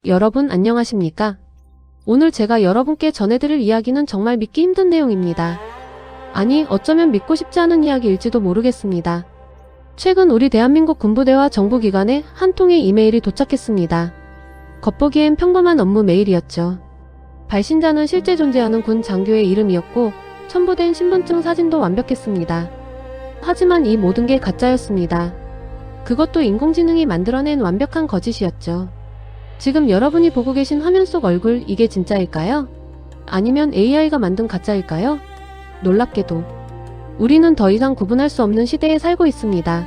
여러분 안녕하십니까? 오늘 제가 여러분께 전해드릴 이야기는 정말 믿기 힘든 내용입니다. 아니, 어쩌면 믿고 싶지 않은 이야기일지도 모르겠습니다. 최근 우리 대한민국 군부대와 정부기관에 한 통의 이메일이 도착했습니다. 겉보기엔 평범한 업무 메일이었죠. 발신자는 실제 존재하는 군 장교의 이름이었고 첨부된 신분증 사진도 완벽했습니다. 하지만 이 모든 게 가짜였습니다. 그것도 인공지능이 만들어낸 완벽한 거짓이었죠. 지금 여러분이 보고 계신 화면 속 얼굴, 이게 진짜일까요? 아니면 AI가 만든 가짜일까요? 놀랍게도 우리는 더 이상 구분할 수 없는 시대에 살고 있습니다.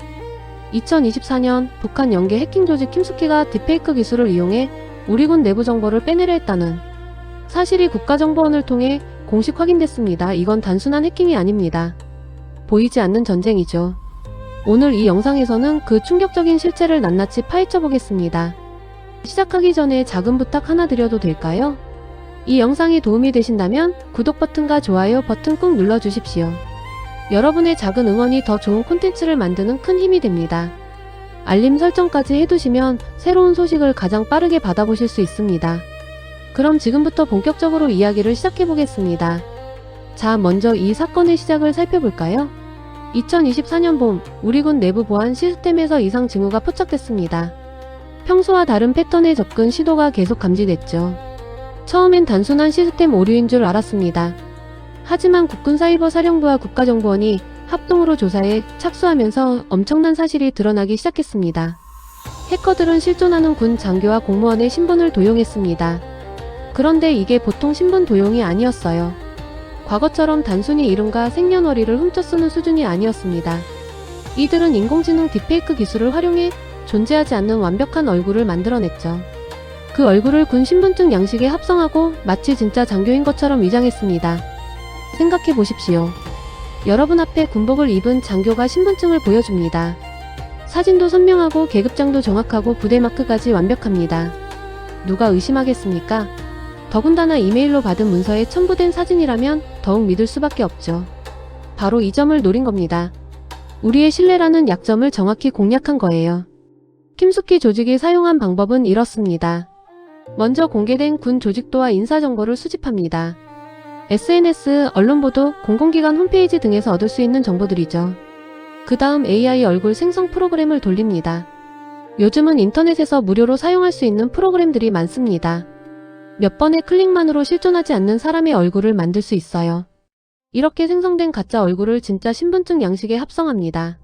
2024년 북한 영계 해킹 조직 킴스키가 딥페이크 기술을 이용해 우리 군 내부 정보를 빼내려 했다는 사실이 국가정보원을 통해 공식 확인됐습니다. 이건 단순한 해킹이 아닙니다. 보이지 않는 전쟁이죠. 오늘 이 영상에서는 그 충격적인 실체를 낱낱이 파헤쳐 보겠습니다. 시작하기 전에 작은 부탁 하나 드려도 될까요? 이 영상이 도움이 되신다면 구독 버튼과 좋아요 버튼 꾹 눌러주십시오. 여러분의 작은 응원이 더 좋은 콘텐츠를 만드는 큰 힘이 됩니다. 알림 설정까지 해두시면 새로운 소식을 가장 빠르게 받아보실 수 있습니다. 그럼 지금부터 본격적으로 이야기를 시작해보겠습니다. 자, 먼저 이 사건의 시작을 살펴볼까요? 2024년 봄, 우리 군 내부 보안 시스템에서 이상 징후가 포착됐습니다. 평소와 다른 패턴의 접근 시도가 계속 감지됐죠. 처음엔 단순한 시스템 오류인 줄 알았습니다. 하지만 국군사이버사령부와 국가정보원이 합동으로 조사에 착수하면서 엄청난 사실이 드러나기 시작했습니다. 해커들은 실존하는 군 장교와 공무원의 신분을 도용했습니다. 그런데 이게 보통 신분 도용이 아니었어요. 과거처럼 단순히 이름과 생년월일을 훔쳐 쓰는 수준이 아니었습니다. 이들은 인공지능 딥페이크 기술을 활용해 존재하지 않는 완벽한 얼굴을 만들어냈죠. 그 얼굴을 군 신분증 양식에 합성하고 마치 진짜 장교인 것처럼 위장했습니다. 생각해 보십시오. 여러분 앞에 군복을 입은 장교가 신분증을 보여줍니다. 사진도 선명하고 계급장도 정확하고 부대 마크까지 완벽합니다. 누가 의심하겠습니까? 더군다나 이메일로 받은 문서에 첨부된 사진이라면 더욱 믿을 수밖에 없죠. 바로 이 점을 노린 겁니다. 우리의 신뢰라는 약점을 정확히 공략한 거예요. 킴스키 조직이 사용한 방법은 이렇습니다. 먼저 공개된 군 조직도와 인사정보를 수집합니다. SNS, 언론보도, 공공기관 홈페이지 등에서 얻을 수 있는 정보들이죠. 그 다음 AI 얼굴 생성 프로그램을 돌립니다. 요즘은 인터넷에서 무료로 사용할 수 있는 프로그램들이 많습니다. 몇 번의 클릭만으로 실존하지 않는 사람의 얼굴을 만들 수 있어요. 이렇게 생성된 가짜 얼굴을 진짜 신분증 양식에 합성합니다.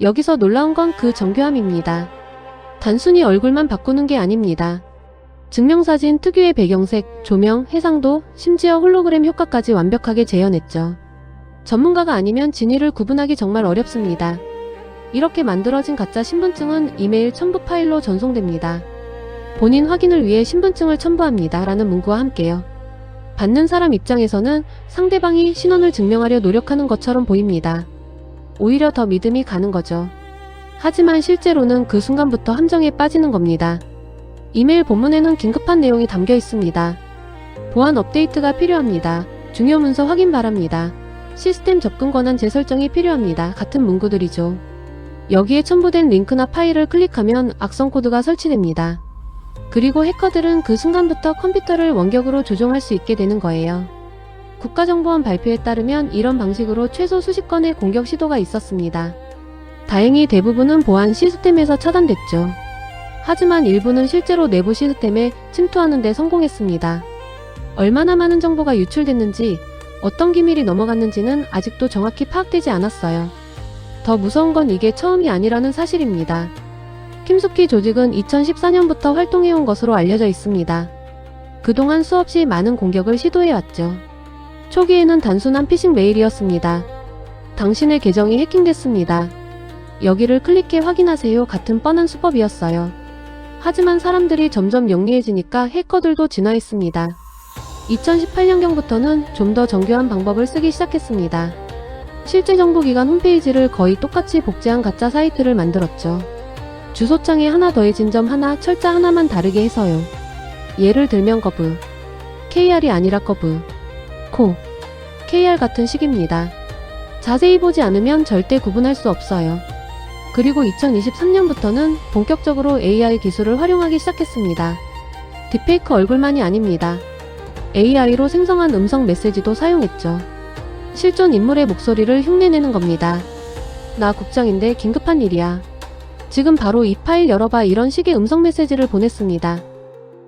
여기서 놀라운 건 그 정교함입니다. 단순히 얼굴만 바꾸는 게 아닙니다. 증명사진 특유의 배경색, 조명, 해상도, 심지어 홀로그램 효과까지 완벽하게 재현했죠. 전문가가 아니면 진위를 구분하기 정말 어렵습니다. 이렇게 만들어진 가짜 신분증은 이메일 첨부 파일로 전송됩니다. 본인 확인을 위해 신분증을 첨부합니다. 라는 문구와 함께요. 받는 사람 입장에서는 상대방이 신원을 증명하려 노력하는 것처럼 보입니다. 오히려 더 믿음이 가는 거죠. 하지만 실제로는 그 순간부터 함정에 빠지는 겁니다. 이메일 본문에는 긴급한 내용이 담겨 있습니다. 보안 업데이트가 필요합니다. 중요 문서 확인 바랍니다. 시스템 접근 권한 재설정이 필요합니다. 같은 문구들이죠. 여기에 첨부된 링크나 파일을 클릭하면 악성 코드가 설치됩니다. 그리고 해커들은 그 순간부터 컴퓨터를 원격으로 조종할 수 있게 되는 거예요. 국가정보원 발표에 따르면 이런 방식으로 최소 수십 건의 공격 시도가 있었습니다. 다행히 대부분은 보안 시스템에서 차단됐죠. 하지만 일부는 실제로 내부 시스템에 침투하는 데 성공했습니다. 얼마나 많은 정보가 유출됐는지, 어떤 기밀이 넘어갔는지는 아직도 정확히 파악되지 않았어요. 더 무서운 건 이게 처음이 아니라는 사실입니다. 킴스키 조직은 2014년부터 활동해온 것으로 알려져 있습니다. 그동안 수없이 많은 공격을 시도해왔죠. 초기에는 단순한 피싱 메일이었습니다. 당신의 계정이 해킹됐습니다. 여기를 클릭해 확인하세요 같은 뻔한 수법이었어요. 하지만 사람들이 점점 영리해지니까 해커들도 진화했습니다. 2018년경부터는 좀 더 정교한 방법을 쓰기 시작했습니다. 실제 정보기관 홈페이지를 거의 똑같이 복제한 가짜 사이트를 만들었죠. 주소창에 하나 더해진 점 하나, 철자 하나만 다르게 해서요. 예를 들면 거브, KR이 아니라 거브, 코, KR 같은 식입니다. 자세히 보지 않으면 절대 구분할 수 없어요. 그리고 2023년부터는 본격적으로 AI 기술을 활용하기 시작했습니다. 딥페이크 얼굴만이 아닙니다. AI로 생성한 음성 메시지도 사용했죠. 실존 인물의 목소리를 흉내내는 겁니다. 나 국장인데 긴급한 일이야. 지금 바로 이 파일 열어봐, 이런 식의 음성 메시지를 보냈습니다.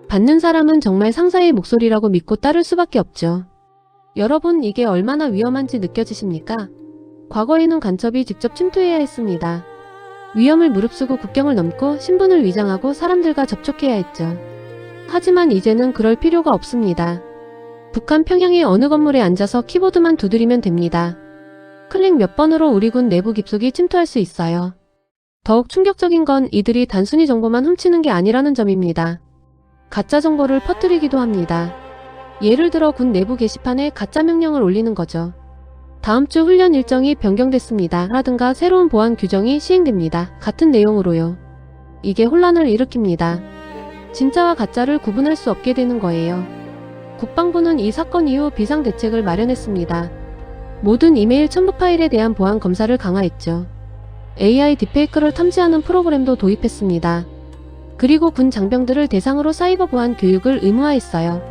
받는 사람은 정말 상사의 목소리라고 믿고 따를 수밖에 없죠. 여러분, 이게 얼마나 위험한지 느껴지십니까? 과거에는 간첩이 직접 침투해야 했습니다. 위험을 무릅쓰고 국경을 넘고 신분을 위장하고 사람들과 접촉해야 했죠. 하지만 이제는 그럴 필요가 없습니다. 북한 평양의 어느 건물에 앉아서 키보드만 두드리면 됩니다. 클릭 몇 번으로 우리 군 내부 깊숙이 침투할 수 있어요. 더욱 충격적인 건 이들이 단순히 정보만 훔치는 게 아니라는 점입니다. 가짜 정보를 퍼뜨리기도 합니다. 예를 들어 군 내부 게시판에 가짜 명령을 올리는 거죠. 다음 주 훈련 일정이 변경됐습니다. 라든가 새로운 보안 규정이 시행됩니다. 같은 내용으로요. 이게 혼란을 일으킵니다. 진짜와 가짜를 구분할 수 없게 되는 거예요. 국방부는 이 사건 이후 비상대책을 마련했습니다. 모든 이메일 첨부 파일에 대한 보안 검사를 강화했죠. AI 딥페이크를 탐지하는 프로그램도 도입했습니다. 그리고 군 장병들을 대상으로 사이버 보안 교육을 의무화했어요.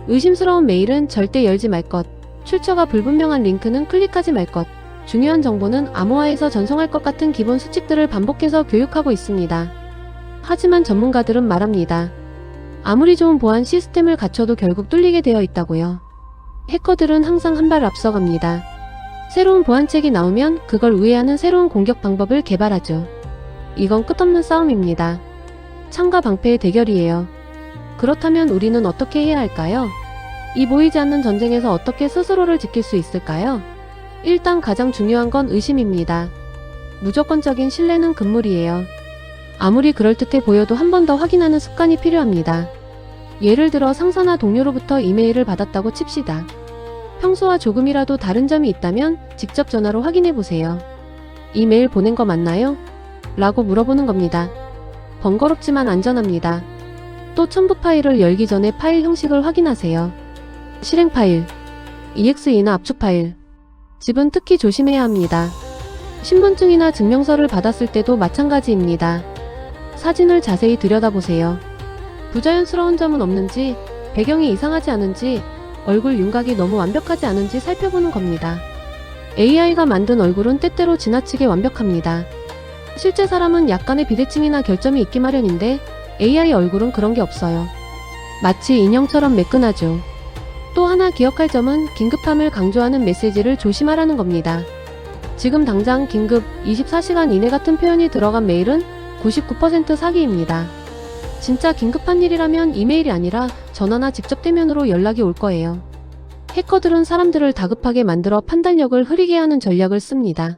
의심스러운 메일은 절대 열지 말 것, 출처가 불분명한 링크는 클릭하지 말 것, 중요한 정보는 암호화해서 전송할 것 같은 기본 수칙들을 반복해서 교육하고 있습니다. 하지만 전문가들은 말합니다. 아무리 좋은 보안 시스템을 갖춰도 결국 뚫리게 되어 있다고요. 해커들은 항상 한 발 앞서갑니다. 새로운 보안책이 나오면 그걸 우회하는 새로운 공격 방법을 개발하죠. 이건 끝없는 싸움입니다. 창과 방패의 대결이에요. 그렇다면 우리는 어떻게 해야 할까요? 이 보이지 않는 전쟁에서 어떻게 스스로를 지킬 수 있을까요? 일단 가장 중요한 건 의심입니다. 무조건적인 신뢰는 금물이에요. 아무리 그럴듯해 보여도 한 번 더 확인하는 습관이 필요합니다. 예를 들어 상사나 동료로부터 이메일을 받았다고 칩시다. 평소와 조금이라도 다른 점이 있다면 직접 전화로 확인해보세요. 이메일 보낸 거 맞나요? 라고 물어보는 겁니다. 번거롭지만 안전합니다. 또 첨부 파일을 열기 전에 파일 형식을 확인하세요. 실행 파일, EXE나 압축 파일. 집은 특히 조심해야 합니다. 신분증이나 증명서를 받았을 때도 마찬가지입니다. 사진을 자세히 들여다보세요. 부자연스러운 점은 없는지, 배경이 이상하지 않은지, 얼굴 윤곽이 너무 완벽하지 않은지 살펴보는 겁니다. AI가 만든 얼굴은 때때로 지나치게 완벽합니다. 실제 사람은 약간의 비대칭이나 결점이 있기 마련인데 AI 얼굴은 그런 게 없어요. 마치 인형처럼 매끈하죠. 또 하나 기억할 점은 긴급함을 강조하는 메시지를 조심하라는 겁니다. 지금 당장 긴급 24시간 이내 같은 표현이 들어간 메일은 99% 사기입니다. 진짜 긴급한 일이라면 이메일이 아니라 전화나 직접 대면으로 연락이 올 거예요. 해커들은 사람들을 다급하게 만들어 판단력을 흐리게 하는 전략을 씁니다.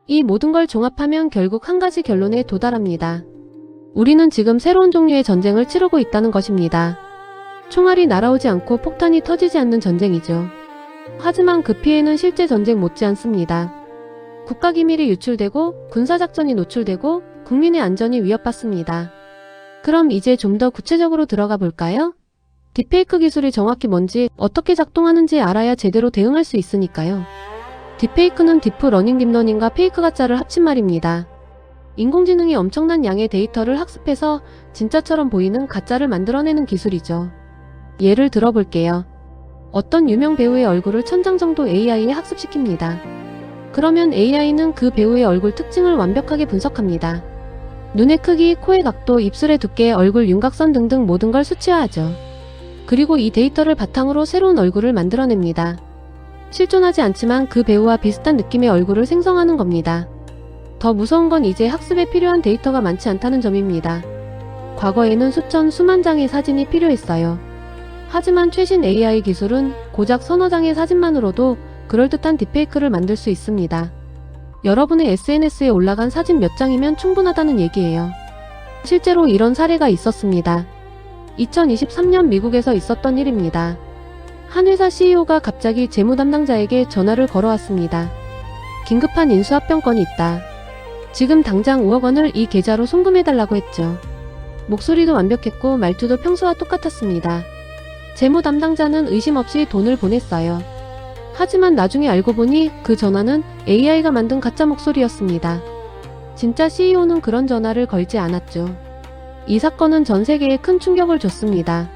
이 모든 걸 종합하면 결국 한 가지 결론에 도달합니다. 우리는 지금 새로운 종류의 전쟁을 치르고 있다는 것입니다. 총알이 날아오지 않고 폭탄이 터지지 않는 전쟁이죠. 하지만 그 피해는 실제 전쟁 못지않습니다. 국가기밀이 유출되고 군사작전이 노출되고 국민의 안전이 위협받습니다. 그럼 이제 좀 더 구체적으로 들어가 볼까요? 딥페이크 기술이 정확히 뭔지, 어떻게 작동하는지 알아야 제대로 대응할 수 있으니까요. 딥페이크는 디프러닝 딥러닝과 페이크 가짜를 합친 말입니다. 인공지능이 엄청난 양의 데이터를 학습해서 진짜처럼 보이는 가짜를 만들어내는 기술이죠. 예를 들어볼게요. 어떤 유명 배우의 얼굴을 1000장 정도 AI에 학습시킵니다. 그러면 AI는 그 배우의 얼굴 특징을 완벽하게 분석합니다. 눈의 크기, 코의 각도, 입술의 두께, 얼굴 윤곽선 등등 모든 걸 수치화하죠. 그리고 이 데이터를 바탕으로 새로운 얼굴을 만들어냅니다. 실존하지 않지만 그 배우와 비슷한 느낌의 얼굴을 생성하는 겁니다. 더 무서운 건 이제 학습에 필요한 데이터가 많지 않다는 점입니다. 과거에는 수천, 수만 장의 사진이 필요했어요. 하지만 최신 AI 기술은 고작 서너 장의 사진만으로도 그럴듯한 딥페이크를 만들 수 있습니다. 여러분의 SNS에 올라간 사진 몇 장이면 충분하다는 얘기예요. 실제로 이런 사례가 있었습니다. 2023년 미국에서 있었던 일입니다. 한 회사 CEO가 갑자기 재무 담당자에게 전화를 걸어왔습니다. 긴급한 인수합병건이 있다. 지금 당장 5억 원을 이 계좌로 송금해달라고 했죠. 목소리도 완벽했고 말투도 평소와 똑같았습니다. 재무 담당자는 의심 없이 돈을 보냈어요. 하지만 나중에 알고 보니 그 전화는 AI가 만든 가짜 목소리였습니다. 진짜 CEO는 그런 전화를 걸지 않았죠. 이 사건은 전 세계에 큰 충격을 줬습니다.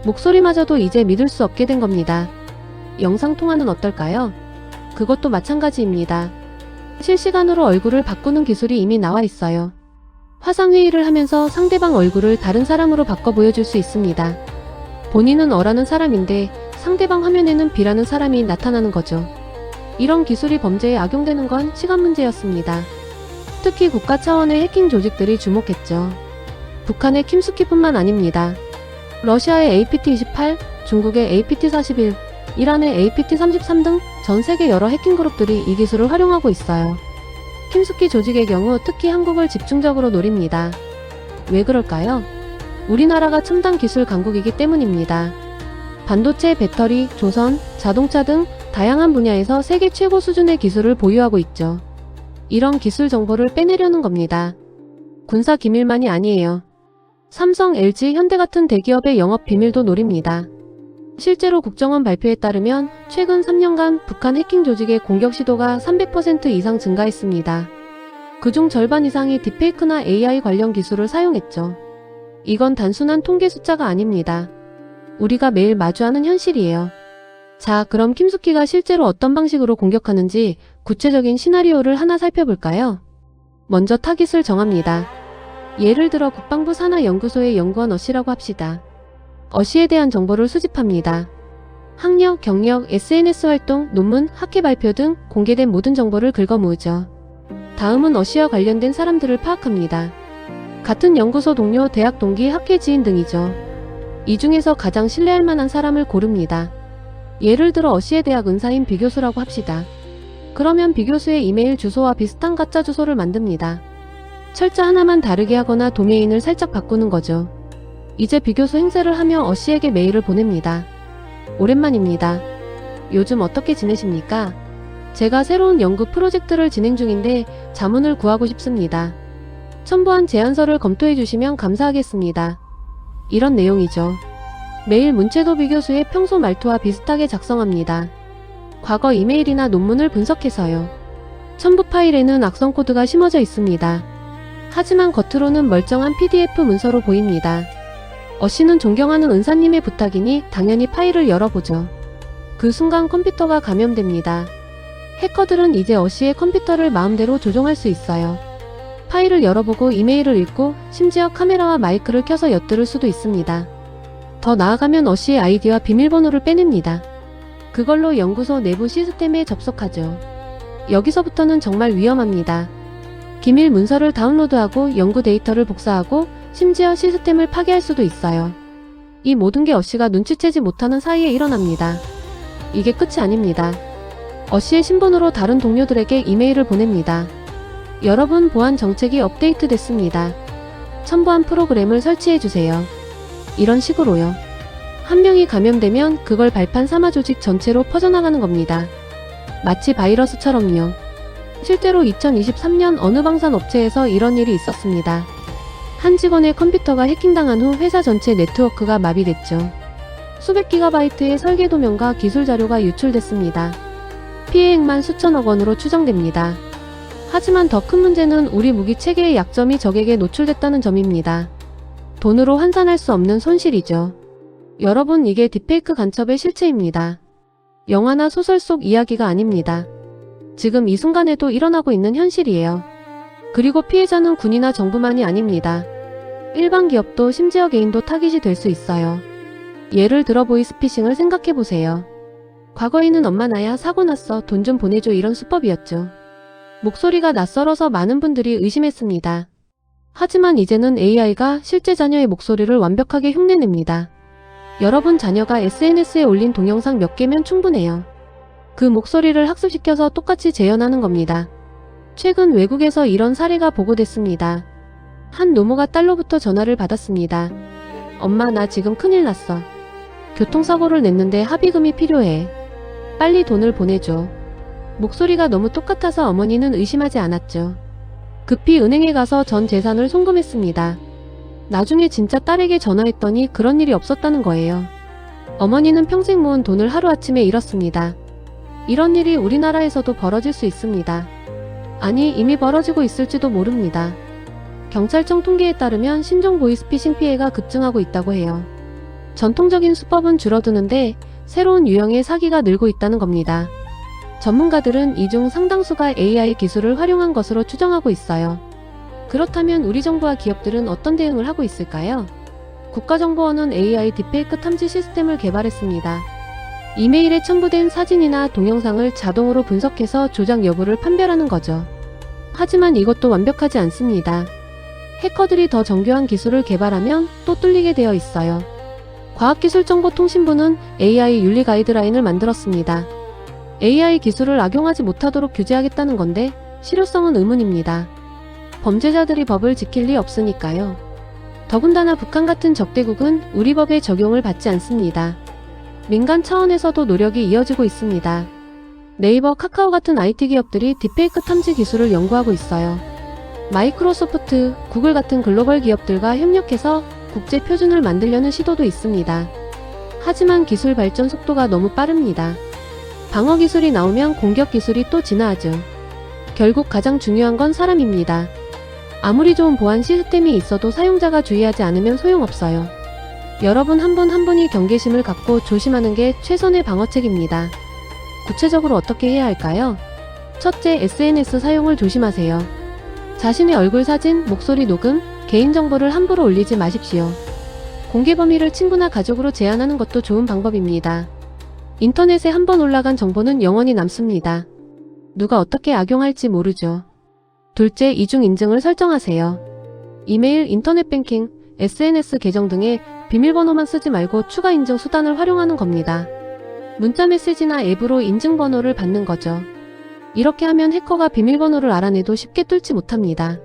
목소리마저도 이제 믿을 수 없게 된 겁니다. 영상통화는 어떨까요? 그것도 마찬가지입니다. 실시간으로 얼굴을 바꾸는 기술이 이미 나와 있어요. 화상회의를 하면서 상대방 얼굴을 다른 사람으로 바꿔 보여줄 수 있습니다. 본인은 어라는 사람인데 상대방 화면에는 B라는 사람이 나타나는 거죠. 이런 기술이 범죄에 악용되는 건 시간 문제였습니다. 특히 국가 차원의 해킹 조직들이 주목했죠. 북한의 킴스키뿐만 아닙니다. 러시아의 APT28, 중국의 APT41, 이란의 APT33 등 전 세계 여러 해킹 그룹들이 이 기술을 활용하고 있어요. 킴스키 조직의 경우 특히 한국을 집중적으로 노립니다. 왜 그럴까요? 우리나라가 첨단 기술 강국이기 때문입니다. 반도체, 배터리, 조선, 자동차 등 다양한 분야에서 세계 최고 수준의 기술을 보유하고 있죠. 이런 기술 정보를 빼내려는 겁니다. 군사 기밀만이 아니에요. 삼성, LG, 현대 같은 대기업의 영업 비밀도 노립니다. 실제로 국정원 발표에 따르면 최근 3년간 북한 해킹 조직의 공격 시도가 300% 이상 증가했습니다. 그중 절반 이상이 딥페이크나 AI 관련 기술을 사용했죠. 이건 단순한 통계 숫자가 아닙니다. 우리가 매일 마주하는 현실이에요. 자, 그럼 킴스키가 실제로 어떤 방식으로 공격하는지 구체적인 시나리오를 하나 살펴볼까요? 먼저 타깃을 정합니다. 예를 들어 국방부 산하연구소의 연구원 어씨라고 합시다. 어씨에 대한 정보를 수집합니다. 학력, 경력, SNS 활동, 논문, 학회 발표 등 공개된 모든 정보를 긁어 모으죠. 다음은 어씨와 관련된 사람들을 파악합니다. 같은 연구소 동료, 대학 동기, 학회 지인 등이죠. 이 중에서 가장 신뢰할 만한 사람을 고릅니다. 예를 들어 어씨의 대학 은사인 B 교수라고 합시다. 그러면 B 교수의 이메일 주소와 비슷한 가짜 주소를 만듭니다. 철자 하나만 다르게 하거나 도메인을 살짝 바꾸는 거죠. 이제 B 교수 행세를 하며 어씨에게 메일을 보냅니다. 오랜만입니다. 요즘 어떻게 지내십니까? 제가 새로운 연구 프로젝트를 진행 중인데 자문을 구하고 싶습니다. 첨부한 제안서를 검토해 주시면 감사하겠습니다. 이런 내용이죠. 메일 문체도 B 교수의 평소 말투와 비슷하게 작성합니다. 과거 이메일이나 논문을 분석해서요. 첨부 파일에는 악성 코드가 심어져 있습니다. 하지만 겉으로는 멀쩡한 PDF 문서로 보입니다. 어씨는 존경하는 은사님의 부탁이니 당연히 파일을 열어보죠. 그 순간 컴퓨터가 감염됩니다. 해커들은 이제 어씨의 컴퓨터를 마음대로 조종할 수 있어요. 파일을 열어보고 이메일을 읽고 심지어 카메라와 마이크를 켜서 엿들을 수도 있습니다. 더 나아가면 어씨의 아이디와 비밀번호를 빼냅니다. 그걸로 연구소 내부 시스템에 접속하죠. 여기서부터는 정말 위험합니다. 기밀 문서를 다운로드하고 연구 데이터를 복사하고 심지어 시스템을 파괴할 수도 있어요. 이 모든 게 어씨가 눈치채지 못하는 사이에 일어납니다. 이게 끝이 아닙니다. 어씨의 신분으로 다른 동료들에게 이메일을 보냅니다. 여러분, 보안 정책이 업데이트 됐습니다. 첨부한 프로그램을 설치해주세요. 이런 식으로요. 한 명이 감염되면 그걸 발판 삼아 조직 전체로 퍼져나가는 겁니다. 마치 바이러스처럼요. 실제로 2023년 어느 방산 업체에서 이런 일이 있었습니다. 한 직원의 컴퓨터가 해킹당한 후 회사 전체 네트워크가 마비됐죠. 수백 기가바이트의 설계 도면과 기술 자료가 유출됐습니다. 피해액만 수천억 원으로 추정됩니다. 하지만 더 큰 문제는 우리 무기 체계의 약점이 적에게 노출됐다는 점입니다. 돈으로 환산할 수 없는 손실이죠. 여러분, 이게 딥페이크 간첩의 실체입니다. 영화나 소설 속 이야기가 아닙니다. 지금 이 순간에도 일어나고 있는 현실이에요. 그리고 피해자는 군이나 정부만이 아닙니다. 일반 기업도 심지어 개인도 타깃이 될 수 있어요. 예를 들어 보이스피싱을 생각해보세요. 과거에는 엄마 나야 사고 났어 돈 좀 보내줘 이런 수법이었죠. 목소리가 낯설어서 많은 분들이 의심했습니다. 하지만 이제는 AI가 실제 자녀의 목소리를 완벽하게 흉내냅니다. 여러분 자녀가 SNS에 올린 동영상 몇 개면 충분해요. 그 목소리를 학습시켜서 똑같이 재현하는 겁니다. 최근 외국에서 이런 사례가 보고됐습니다. 한 노모가 딸로부터 전화를 받았습니다. 엄마, 나 지금 큰일 났어. 교통사고를 냈는데 합의금이 필요해. 빨리 돈을 보내줘. 목소리가 너무 똑같아서 어머니는 의심하지 않았죠. 급히 은행에 가서 전 재산을 송금했습니다. 나중에 진짜 딸에게 전화했더니 그런 일이 없었다는 거예요. 어머니는 평생 모은 돈을 하루아침에 잃었습니다. 이런 일이 우리나라에서도 벌어질 수 있습니다. 아니, 이미 벌어지고 있을지도 모릅니다. 경찰청 통계에 따르면 신종 보이스피싱 피해가 급증하고 있다고 해요. 전통적인 수법은 줄어드는데 새로운 유형의 사기가 늘고 있다는 겁니다. 전문가들은 이 중 상당수가 AI 기술을 활용한 것으로 추정하고 있어요. 그렇다면 우리 정부와 기업들은 어떤 대응을 하고 있을까요? 국가정보원은 AI 딥페이크 탐지 시스템을 개발했습니다. 이메일에 첨부된 사진이나 동영상을 자동으로 분석해서 조작 여부를 판별하는 거죠. 하지만 이것도 완벽하지 않습니다. 해커들이 더 정교한 기술을 개발하면 또 뚫리게 되어 있어요. 과학기술정보통신부는 AI 윤리 가이드라인을 만들었습니다. AI 기술을 악용하지 못하도록 규제하겠다는 건데 실효성은 의문입니다. 범죄자들이 법을 지킬 리 없으니까요. 더군다나 북한 같은 적대국은 우리 법의 적용을 받지 않습니다. 민간 차원에서도 노력이 이어지고 있습니다. 네이버, 카카오 같은 IT 기업들이 딥페이크 탐지 기술을 연구하고 있어요. 마이크로소프트, 구글 같은 글로벌 기업들과 협력해서 국제 표준을 만들려는 시도도 있습니다. 하지만 기술 발전 속도가 너무 빠릅니다. 방어 기술이 나오면 공격 기술이 또 진화하죠. 결국 가장 중요한 건 사람입니다. 아무리 좋은 보안 시스템이 있어도 사용자가 주의하지 않으면 소용없어요. 여러분 한 분 한 분이 경계심을 갖고 조심하는 게 최선의 방어책입니다. 구체적으로 어떻게 해야 할까요? 첫째, SNS 사용을 조심하세요. 자신의 얼굴 사진, 목소리 녹음, 개인정보를 함부로 올리지 마십시오. 공개 범위를 친구나 가족으로 제한하는 것도 좋은 방법입니다. 인터넷에 한번 올라간 정보는 영원히 남습니다. 누가 어떻게 악용할지 모르죠. 둘째, 이중 인증을 설정하세요. 이메일, 인터넷 뱅킹, SNS 계정 등에 비밀번호만 쓰지 말고 추가 인증 수단을 활용하는 겁니다. 문자 메시지나 앱으로 인증번호를 받는 거죠. 이렇게 하면 해커가 비밀번호를 알아내도 쉽게 뚫지 못합니다.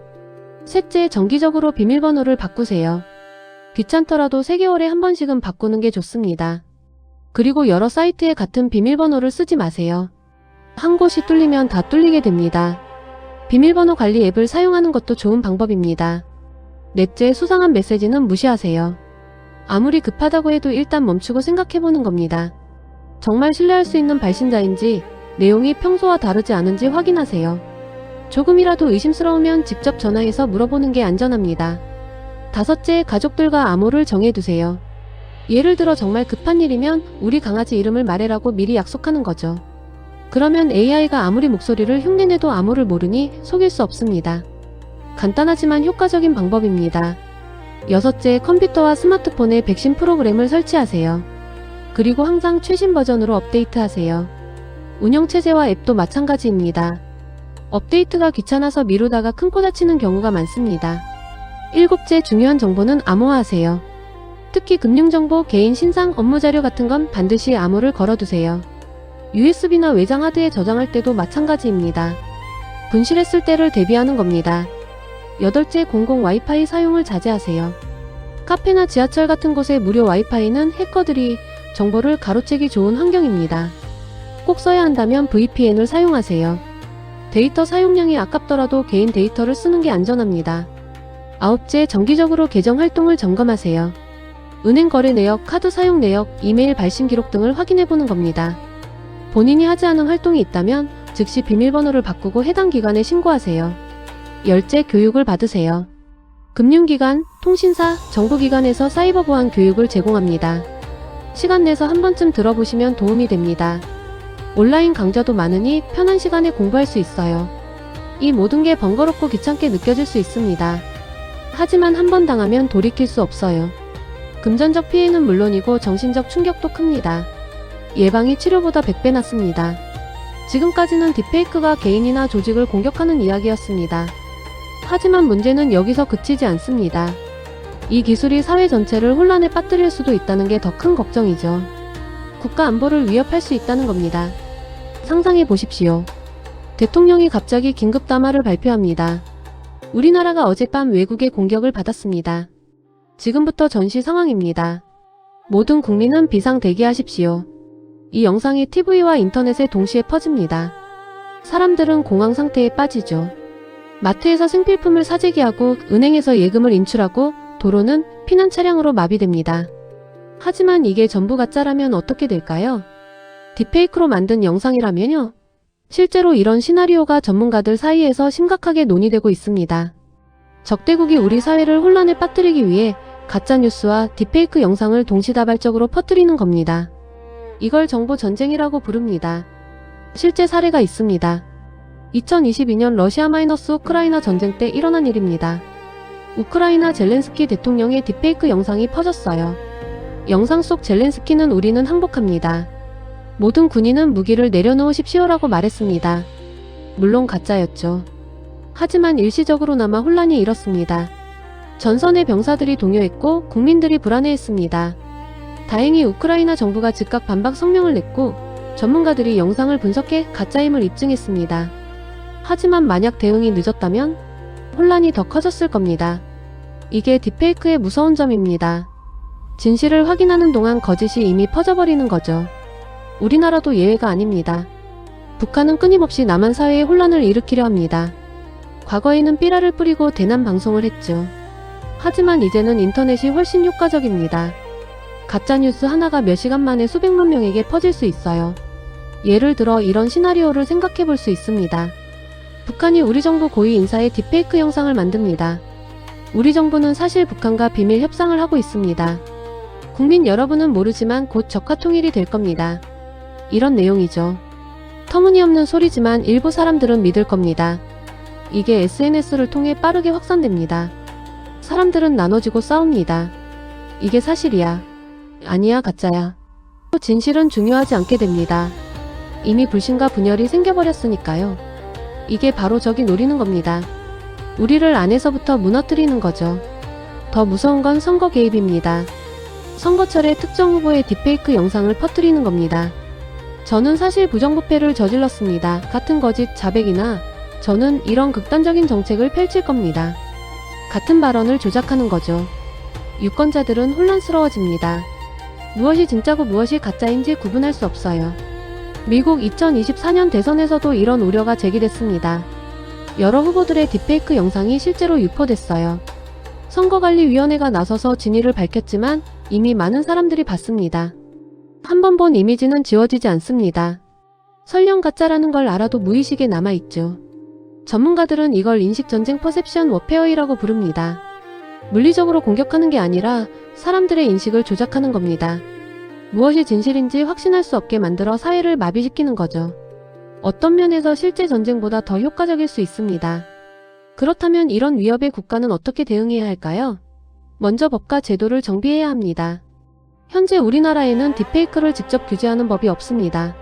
셋째, 정기적으로 비밀번호를 바꾸세요. 귀찮더라도 3개월에 한 번씩은 바꾸는 게 좋습니다. 그리고 여러 사이트에 같은 비밀번호를 쓰지 마세요. 한 곳이 뚫리면 다 뚫리게 됩니다. 비밀번호 관리 앱을 사용하는 것도 좋은 방법입니다. 넷째, 수상한 메시지는 무시하세요. 아무리 급하다고 해도 일단 멈추고 생각해보는 겁니다. 정말 신뢰할 수 있는 발신자인지, 내용이 평소와 다르지 않은지 확인하세요. 조금이라도 의심스러우면 직접 전화해서 물어보는 게 안전합니다. 다섯째, 가족들과 암호를 정해두세요. 예를 들어 정말 급한 일이면 우리 강아지 이름을 말해라고 미리 약속하는 거죠. 그러면 AI가 아무리 목소리를 흉내내도 암호를 모르니 속일 수 없습니다. 간단하지만 효과적인 방법입니다. 여섯째, 컴퓨터와 스마트폰에 백신 프로그램을 설치하세요. 그리고 항상 최신 버전으로 업데이트하세요. 운영체제와 앱도 마찬가지입니다. 업데이트가 귀찮아서 미루다가 큰 코 다치는 경우가 많습니다. 일곱째, 중요한 정보는 암호화하세요. 특히 금융정보, 개인 신상, 업무자료 같은 건 반드시 암호를 걸어두세요. USB나 외장 하드에 저장할 때도 마찬가지입니다. 분실했을 때를 대비하는 겁니다. 여덟째, 공공 와이파이 사용을 자제하세요. 카페나 지하철 같은 곳의 무료 와이파이는 해커들이 정보를 가로채기 좋은 환경입니다. 꼭 써야 한다면 VPN을 사용하세요. 데이터 사용량이 아깝더라도 개인 데이터를 쓰는 게 안전합니다. 아홉째, 정기적으로 계정 활동을 점검하세요. 은행 거래 내역, 카드 사용 내역, 이메일 발신 기록 등을 확인해보는 겁니다. 본인이 하지 않은 활동이 있다면 즉시 비밀번호를 바꾸고 해당 기관에 신고하세요. 열째, 교육을 받으세요. 금융기관, 통신사, 정부기관에서 사이버 보안 교육을 제공합니다. 시간 내서 한 번쯤 들어보시면 도움이 됩니다. 온라인 강좌도 많으니 편한 시간에 공부할 수 있어요. 이 모든 게 번거롭고 귀찮게 느껴질 수 있습니다. 하지만 한 번 당하면 돌이킬 수 없어요. 금전적 피해는 물론이고 정신적 충격도 큽니다. 예방이 치료보다 100배 낫습니다. 지금까지는 딥페이크가 개인이나 조직을 공격하는 이야기였습니다. 하지만 문제는 여기서 그치지 않습니다. 이 기술이 사회 전체를 혼란에 빠뜨릴 수도 있다는 게 더 큰 걱정이죠. 국가 안보를 위협할 수 있다는 겁니다. 상상해 보십시오. 대통령이 갑자기 긴급 담화를 발표합니다. 우리나라가 어젯밤 외국의 공격을 받았습니다. 지금부터 전시 상황입니다. 모든 국민은 비상 대기하십시오. 이 영상이 TV와 인터넷에 동시에 퍼집니다. 사람들은 공황 상태에 빠지죠. 마트에서 생필품을 사재기하고 은행에서 예금을 인출하고 도로는 피난 차량으로 마비됩니다. 하지만 이게 전부 가짜라면 어떻게 될까요? 딥페이크로 만든 영상이라면요? 실제로 이런 시나리오가 전문가들 사이에서 심각하게 논의되고 있습니다. 적대국이 우리 사회를 혼란에 빠뜨리기 위해 가짜뉴스와 딥페이크 영상을 동시다발적으로 퍼뜨리는 겁니다. 이걸 정보 전쟁이라고 부릅니다. 실제 사례가 있습니다. 2022년 러시아 마이너스 우크라이나 전쟁 때 일어난 일입니다. 우크라이나 젤렌스키 대통령의 딥페이크 영상이 퍼졌어요. 영상 속 젤렌스키는 우리는 항복합니다. 모든 군인은 무기를 내려놓으십시오라고 말했습니다. 물론 가짜였죠. 하지만 일시적으로나마 혼란이 일었습니다. 전선의 병사들이 동요했고 국민들이 불안해했습니다. 다행히 우크라이나 정부가 즉각 반박 성명을 냈고 전문가들이 영상을 분석해 가짜임을 입증했습니다. 하지만 만약 대응이 늦었다면 혼란이 더 커졌을 겁니다. 이게 딥페이크의 무서운 점입니다. 진실을 확인하는 동안 거짓이 이미 퍼져버리는 거죠. 우리나라도 예외가 아닙니다. 북한은 끊임없이 남한 사회에 혼란을 일으키려 합니다. 과거에는 삐라를 뿌리고 대남 방송을 했죠. 하지만 이제는 인터넷이 훨씬 효과적입니다. 가짜뉴스 하나가 몇 시간 만에 수백만 명에게 퍼질 수 있어요. 예를 들어 이런 시나리오를 생각해 볼 수 있습니다. 북한이 우리 정부 고위 인사의 딥페이크 영상을 만듭니다. 우리 정부는 사실 북한과 비밀 협상을 하고 있습니다. 국민 여러분은 모르지만 곧 적화통일이 될 겁니다. 이런 내용이죠. 터무니없는 소리지만 일부 사람들은 믿을 겁니다. 이게 SNS를 통해 빠르게 확산됩니다. 사람들은 나눠지고 싸웁니다. 이게 사실이야. 아니야, 가짜야. 진실은 중요하지 않게 됩니다. 이미 불신과 분열이 생겨버렸으니까요. 이게 바로 적이 노리는 겁니다. 우리를 안에서부터 무너뜨리는 거죠. 더 무서운 건 선거 개입입니다. 선거철에 특정 후보의 딥페이크 영상을 퍼뜨리는 겁니다. 저는 사실 부정부패를 저질렀습니다. 같은 거짓 자백이나 저는 이런 극단적인 정책을 펼칠 겁니다. 같은 발언을 조작하는 거죠. 유권자들은 혼란스러워집니다. 무엇이 진짜고 무엇이 가짜인지 구분할 수 없어요. 미국 2024년 대선에서도 이런 우려가 제기됐습니다. 여러 후보들의 딥페이크 영상이 실제로 유포됐어요. 선거관리위원회가 나서서 진위를 밝혔지만 이미 많은 사람들이 봤습니다. 한 번 본 이미지는 지워지지 않습니다. 설령 가짜라는 걸 알아도 무의식에 남아있죠. 전문가들은 이걸 인식전쟁 퍼셉션 워페어이라고 부릅니다. 물리적으로 공격하는 게 아니라 사람들의 인식을 조작하는 겁니다. 무엇이 진실인지 확신할 수 없게 만들어 사회를 마비시키는 거죠. 어떤 면에서 실제 전쟁보다 더 효과적일 수 있습니다. 그렇다면 이런 위협에 국가는 어떻게 대응해야 할까요? 먼저 법과 제도를 정비해야 합니다. 현재 우리나라에는 딥페이크를 직접 규제하는 법이 없습니다.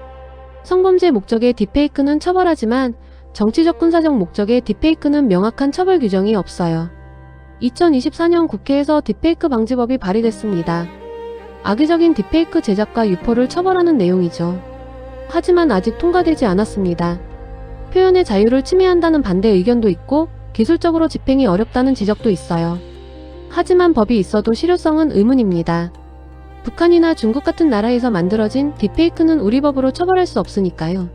성범죄 목적의 딥페이크는 처벌하지만 정치적 군사적 목적의 딥페이크는 명확한 처벌 규정이 없어요. 2024년 국회에서 딥페이크 방지법이 발의됐습니다. 악의적인 딥페이크 제작과 유포를 처벌하는 내용이죠. 하지만 아직 통과되지 않았습니다. 표현의 자유를 침해한다는 반대 의견도 있고 기술적으로 집행이 어렵다는 지적도 있어요. 하지만 법이 있어도 실효성은 의문입니다. 북한이나 중국 같은 나라에서 만들어진 딥페이크는 우리 법으로 처벌할 수 없으니까요.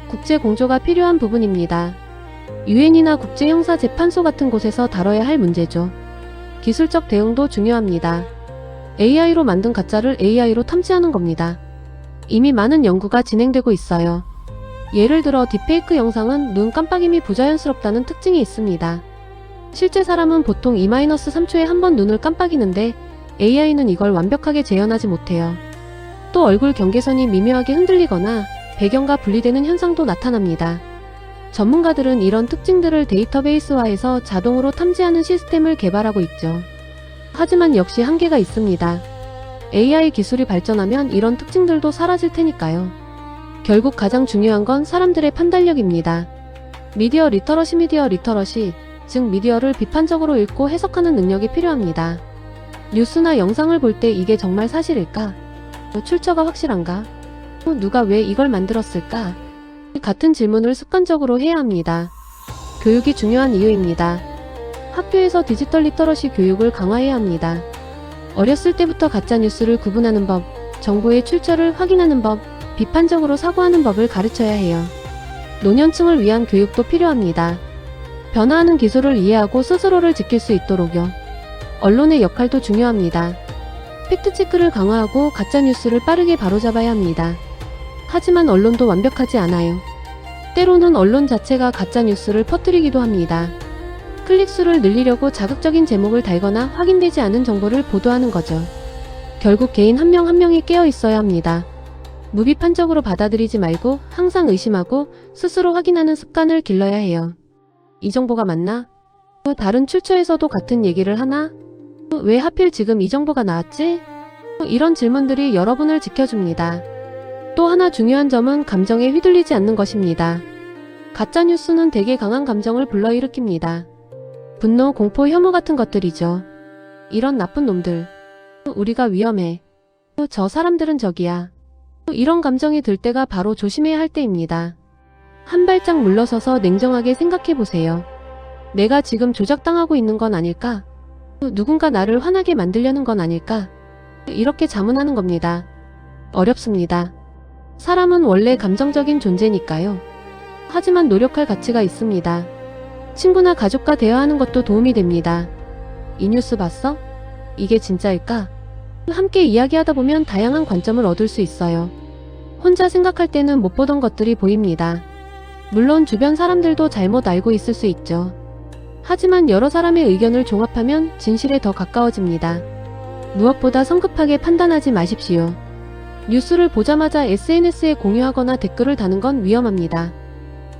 국제 공조가 필요한 부분입니다. 유엔이나 국제형사재판소 같은 곳에서 다뤄야 할 문제죠. 기술적 대응도 중요합니다. AI로 만든 가짜를 AI로 탐지하는 겁니다. 이미 많은 연구가 진행되고 있어요. 예를 들어 딥페이크 영상은 눈 깜빡임이 부자연스럽다는 특징이 있습니다. 실제 사람은 보통 2-3초에 한 번 눈을 깜빡이는데 AI는 이걸 완벽하게 재현하지 못해요. 또 얼굴 경계선이 미묘하게 흔들리거나 배경과 분리되는 현상도 나타납니다. 전문가들은 이런 특징들을 데이터베이스화해서 자동으로 탐지하는 시스템을 개발하고 있죠. 하지만 역시 한계가 있습니다. AI 기술이 발전하면 이런 특징들도 사라질 테니까요. 결국 가장 중요한 건 사람들의 판단력입니다. 미디어 리터러시, 즉 미디어를 비판적으로 읽고 해석하는 능력이 필요합니다. 뉴스나 영상을 볼 때 이게 정말 사실일까? 출처가 확실한가? 누가 왜 이걸 만들었을까? 같은 질문을 습관적으로 해야 합니다. 교육이 중요한 이유입니다. 학교에서 디지털 리터러시 교육을 강화해야 합니다. 어렸을 때부터 가짜뉴스를 구분하는 법, 정보의 출처를 확인하는 법, 비판적으로 사고하는 법을 가르쳐야 해요. 노년층을 위한 교육도 필요합니다. 변화하는 기술을 이해하고 스스로를 지킬 수 있도록요. 언론의 역할도 중요합니다. 팩트체크를 강화하고 가짜뉴스를 빠르게 바로잡아야 합니다. 하지만 언론도 완벽하지 않아요. 때로는 언론 자체가 가짜뉴스를 퍼뜨리기도 합니다. 클릭수를 늘리려고 자극적인 제목을 달거나 확인되지 않은 정보를 보도하는 거죠. 결국 개인 한 명 한 명이 깨어 있어야 합니다. 무비판적으로 받아들이지 말고 항상 의심하고 스스로 확인하는 습관을 길러야 해요. 이 정보가 맞나? 다른 출처에서도 같은 얘기를 하나? 왜 하필 지금 이 정보가 나왔지? 이런 질문들이 여러분을 지켜줍니다. 또 하나 중요한 점은 감정에 휘둘리지 않는 것입니다. 가짜뉴스는 되게 강한 감정을 불러일으킵니다. 분노, 공포, 혐오 같은 것들이죠. 이런 나쁜 놈들. 우리가 위험해. 저 사람들은 적이야. 이런 감정이 들 때가 바로 조심해야 할 때입니다. 한 발짝 물러서서 냉정하게 생각해보세요. 내가 지금 조작당하고 있는 건 아닐까? 누군가 나를 화나게 만들려는 건 아닐까? 이렇게 자문하는 겁니다. 어렵습니다. 사람은 원래 감정적인 존재니까요. 하지만 노력할 가치가 있습니다. 친구나 가족과 대화하는 것도 도움이 됩니다. 이 뉴스 봤어? 이게 진짜일까? 함께 이야기하다 보면 다양한 관점을 얻을 수 있어요. 혼자 생각할 때는 못 보던 것들이 보입니다. 물론 주변 사람들도 잘못 알고 있을 수 있죠. 하지만 여러 사람의 의견을 종합하면 진실에 더 가까워집니다. 무엇보다 성급하게 판단하지 마십시오. 뉴스를 보자마자 SNS에 공유하거나 댓글을 다는 건 위험합니다.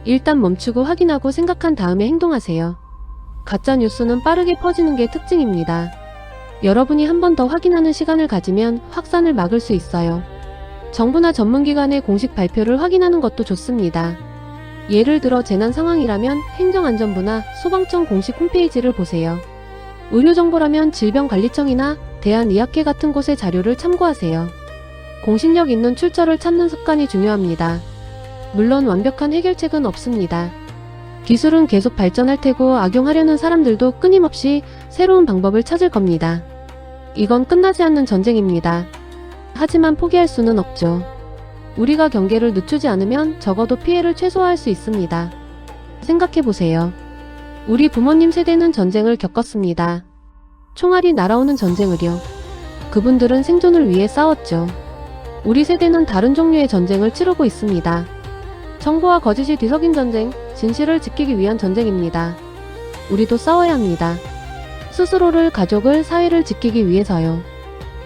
일단 멈추고 확인하고 생각한 다음에 행동하세요. 가짜 뉴스는 빠르게 퍼지는 게 특징입니다. 여러분이 한 번 더 확인하는 시간을 가지면 확산을 막을 수 있어요. 정부나 전문기관의 공식 발표를 확인하는 것도 좋습니다. 예를 들어 재난 상황이라면 행정안전부나 소방청 공식 홈페이지를 보세요. 의료정보라면 질병관리청이나 대한의학회 같은 곳의 자료를 참고하세요. 공신력 있는 출처를 찾는 습관이 중요합니다. 물론 완벽한 해결책은 없습니다. 기술은 계속 발전할 테고 악용하려는 사람들도 끊임없이 새로운 방법을 찾을 겁니다. 이건 끝나지 않는 전쟁입니다. 하지만 포기할 수는 없죠. 우리가 경계를 늦추지 않으면 적어도 피해를 최소화할 수 있습니다. 생각해보세요. 우리 부모님 세대는 전쟁을 겪었습니다. 총알이 날아오는 전쟁을요. 그분들은 생존을 위해 싸웠죠. 우리 세대는 다른 종류의 전쟁을 치르고 있습니다. 정보와 거짓이 뒤섞인 전쟁, 진실을 지키기 위한 전쟁입니다. 우리도 싸워야 합니다. 스스로를, 가족을, 사회를 지키기 위해서요.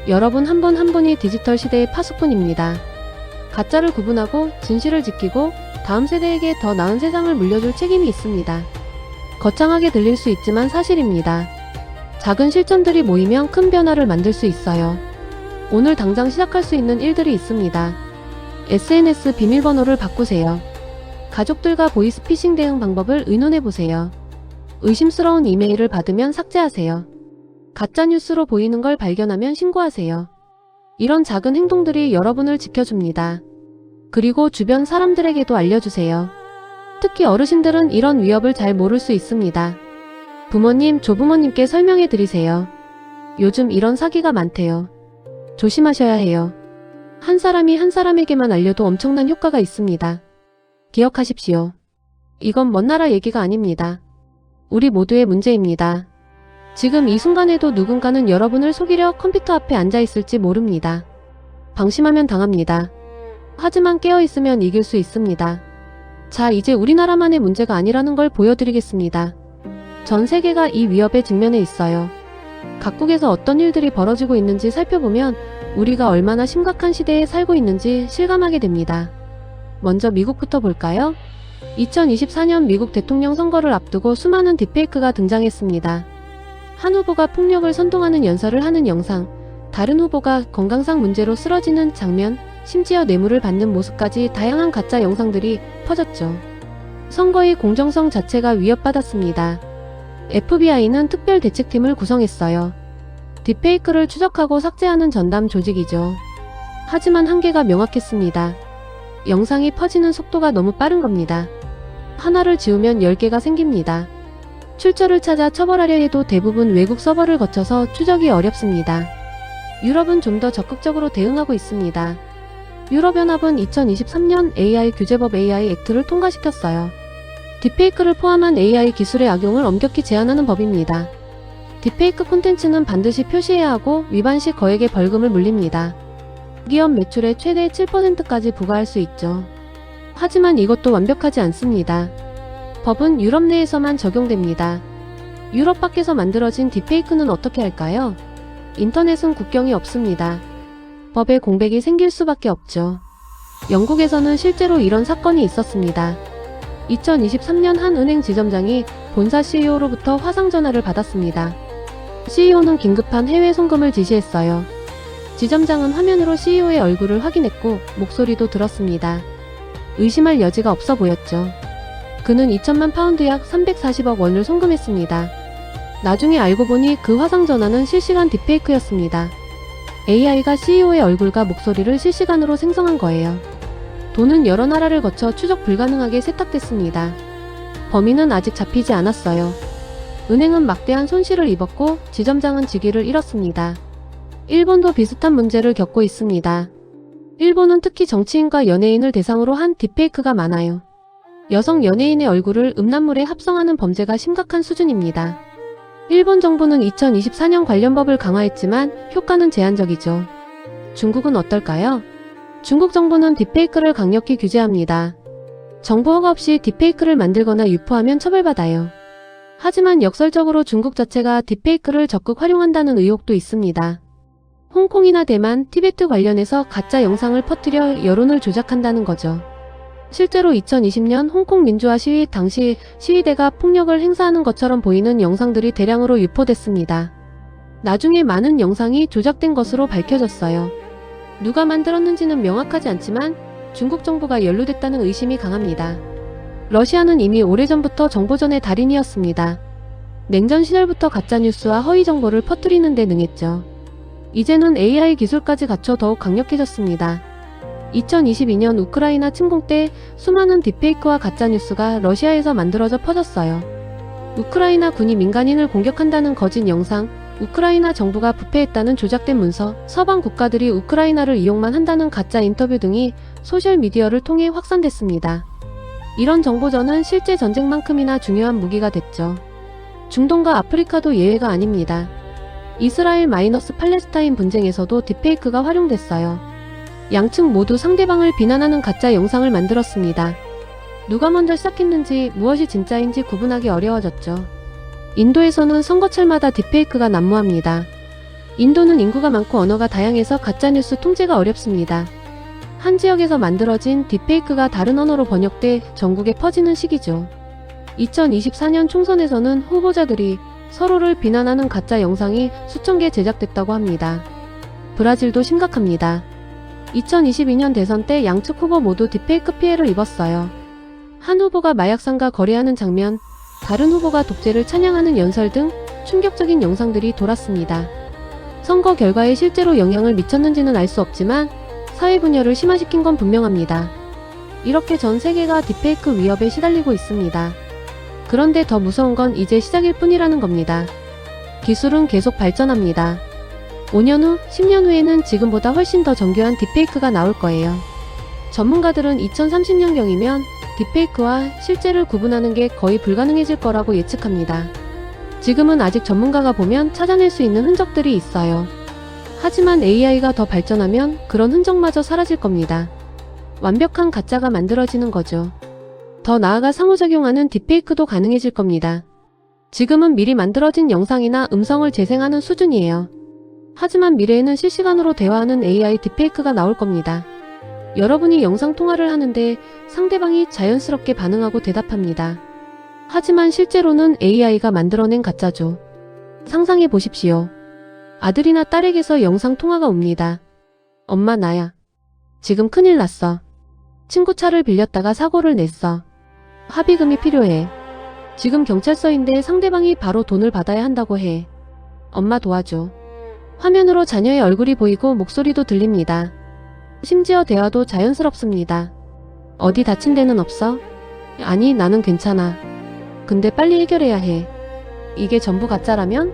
여러분 한 분 한 분이 디지털 시대의 파수꾼입니다. 가짜를 구분하고 진실을 지키고 다음 세대에게 더 나은 세상을 물려줄 책임이 있습니다. 거창하게 들릴 수 있지만 사실입니다. 작은 실천들이 모이면 큰 변화를 만들 수 있어요. 오늘 당장 시작할 수 있는 일들이 있습니다. SNS 비밀번호를 바꾸세요. 가족들과 보이스피싱 대응 방법을 의논해보세요. 의심스러운 이메일을 받으면 삭제하세요. 가짜뉴스로 보이는 걸 발견하면 신고하세요. 이런 작은 행동들이 여러분을 지켜줍니다. 그리고 주변 사람들에게도 알려주세요. 특히 어르신들은 이런 위협을 잘 모를 수 있습니다. 부모님, 조부모님께 설명해 드리세요. 요즘 이런 사기가 많대요. 조심하셔야 해요. 한 사람이 한 사람에게만 알려도 엄청난 효과가 있습니다. 기억하십시오. 이건 먼 나라 얘기가 아닙니다. 우리 모두의 문제입니다. 지금 이 순간에도 누군가는 여러분을 속이려 컴퓨터 앞에 앉아 있을지 모릅니다. 방심하면 당합니다. 하지만 깨어있으면 이길 수 있습니다. 자, 이제 우리나라만의 문제가 아니라는 걸 보여드리겠습니다. 전 세계가 이 위협에 직면해 있어요. 각국에서 어떤 일들이 벌어지고 있는지 살펴보면 우리가 얼마나 심각한 시대에 살고 있는지 실감하게 됩니다. 먼저 미국부터 볼까요? 2024년 미국 대통령 선거를 앞두고 수많은 딥페이크가 등장했습니다. 한 후보가 폭력을 선동하는 연설을 하는 영상, 다른 후보가 건강상 문제로 쓰러지는 장면, 심지어 뇌물을 받는 모습까지 다양한 가짜 영상들이 퍼졌죠. 선거의 공정성 자체가 위협받았습니다. FBI는 특별 대책팀을 구성했어요. 딥페이크를 추적하고 삭제하는 전담 조직이죠. 하지만 한계가 명확했습니다. 영상이 퍼지는 속도가 너무 빠른 겁니다. 하나를 지우면 10개가 생깁니다. 출처를 찾아 처벌하려 해도 대부분 외국 서버를 거쳐서 추적이 어렵습니다. 유럽은 좀 더 적극적으로 대응하고 있습니다. 유럽연합은 2023년 AI 규제법 AI 액트를 통과시켰어요. 딥페이크를 포함한 AI 기술의 악용을 엄격히 제한하는 법입니다. 딥페이크 콘텐츠는 반드시 표시해야 하고 위반 시 거액의 벌금을 물립니다. 기업 매출의 최대 7%까지 부과할 수 있죠. 하지만 이것도 완벽하지 않습니다. 법은 유럽 내에서만 적용됩니다. 유럽 밖에서 만들어진 딥페이크는 어떻게 할까요? 인터넷은 국경이 없습니다. 법에 공백이 생길 수밖에 없죠. 영국에서는 실제로 이런 사건이 있었습니다. 2023년 한 은행 지점장이 본사 CEO로부터 화상 전화를 받았습니다. CEO는 긴급한 해외 송금을 지시했어요. 지점장은 화면으로 CEO의 얼굴을 확인했고 목소리도 들었습니다. 의심할 여지가 없어 보였죠. 그는 2천만 파운드 약 340억 원을 송금했습니다. 나중에 알고 보니 그 화상 전화는 실시간 딥페이크였습니다. AI가 CEO의 얼굴과 목소리를 실시간으로 생성한 거예요. 돈은 여러 나라를 거쳐 추적 불가능하게 세탁됐습니다. 범인은 아직 잡히지 않았어요. 은행은 막대한 손실을 입었고 지점장은 직위를 잃었습니다. 일본도 비슷한 문제를 겪고 있습니다. 일본은 특히 정치인과 연예인을 대상으로 한 딥페이크가 많아요. 여성 연예인의 얼굴을 음란물에 합성하는 범죄가 심각한 수준입니다. 일본 정부는 2024년 관련 법을 강화했지만 효과는 제한적이죠. 중국은 어떨까요? 중국 정부는 딥페이크를 강력히 규제합니다. 정부 허가 없이 딥페이크를 만들거나 유포하면 처벌받아요. 하지만 역설적으로 중국 자체가 딥페이크를 적극 활용한다는 의혹도 있습니다. 홍콩이나 대만, 티베트 관련해서 가짜 영상을 퍼뜨려 여론을 조작한다는 거죠. 실제로 2020년 홍콩 민주화 시위 당시 시위대가 폭력을 행사하는 것처럼 보이는 영상들이 대량으로 유포됐습니다. 나중에 많은 영상이 조작된 것으로 밝혀졌어요. 누가 만들었는지는 명확하지 않지만 중국 정부가 연루됐다는 의심이 강합니다. 러시아는 이미 오래전부터 정보전의 달인이었습니다. 냉전 시절부터 가짜뉴스와 허위 정보를 퍼뜨리는 데 능했죠. 이제는 AI 기술까지 갖춰 더욱 강력해졌습니다. 2022년 우크라이나 침공 때 수많은 딥페이크와 가짜뉴스가 러시아에서 만들어져 퍼졌어요. 우크라이나 군이 민간인을 공격한다는 거짓 영상, 우크라이나 정부가 부패했다는 조작된 문서, 서방 국가들이 우크라이나를 이용만 한다는 가짜 인터뷰 등이 소셜미디어를 통해 확산됐습니다. 이런 정보전은 실제 전쟁만큼이나 중요한 무기가 됐죠. 중동과 아프리카도 예외가 아닙니다. 이스라엘 팔레스타인 분쟁에서도 딥페이크가 활용됐어요. 양측 모두 상대방을 비난하는 가짜 영상을 만들었습니다. 누가 먼저 시작했는지 무엇이 진짜인지 구분하기 어려워졌죠. 인도에서는 선거철마다 딥페이크가 난무합니다. 인도는 인구가 많고 언어가 다양해서 가짜뉴스 통제가 어렵습니다. 한 지역에서 만들어진 딥페이크가 다른 언어로 번역돼 전국에 퍼지는 시기죠. 2024년 총선에서는 후보자들이 서로를 비난하는 가짜 영상이 수천 개 제작됐다고 합니다. 브라질도 심각합니다. 2022년 대선 때 양측 후보 모두 딥페이크 피해를 입었어요. 한 후보가 마약상과 거래하는 장면, 다른 후보가 독재를 찬양하는 연설 등 충격적인 영상들이 돌았습니다. 선거 결과에 실제로 영향을 미쳤는지는 알 수 없지만 사회 분열을 심화시킨 건 분명합니다. 이렇게 전 세계가 딥페이크 위협에 시달리고 있습니다. 그런데 더 무서운 건 이제 시작일 뿐이라는 겁니다. 기술은 계속 발전합니다. 5년 후, 10년 후에는 지금보다 훨씬 더 정교한 딥페이크가 나올 거예요. 전문가들은 2030년경이면 딥페이크와 실제를 구분하는 게 거의 불가능해질 거라고 예측합니다. 지금은 아직 전문가가 보면 찾아낼 수 있는 흔적들이 있어요. 하지만 AI가 더 발전하면 그런 흔적마저 사라질 겁니다. 완벽한 가짜가 만들어지는 거죠. 더 나아가 상호작용하는 딥페이크도 가능해질 겁니다. 지금은 미리 만들어진 영상이나 음성을 재생하는 수준이에요. 하지만 미래에는 실시간으로 대화하는 AI 딥페이크가 나올 겁니다. 여러분이 영상통화를 하는데 상대방이 자연스럽게 반응하고 대답합니다. 하지만 실제로는 AI가 만들어낸 가짜죠. 상상해 보십시오. 아들이나 딸에게서 영상통화가 옵니다. 엄마 나야. 지금 큰일 났어. 친구 차를 빌렸다가 사고를 냈어. 합의금이 필요해. 지금 경찰서인데 상대방이 바로 돈을 받아야 한다고 해. 엄마 도와줘. 화면으로 자녀의 얼굴이 보이고 목소리도 들립니다. 심지어 대화도 자연스럽습니다. 어디 다친 데는 없어? 아니, 나는 괜찮아. 근데 빨리 해결해야 해. 이게 전부 가짜라면?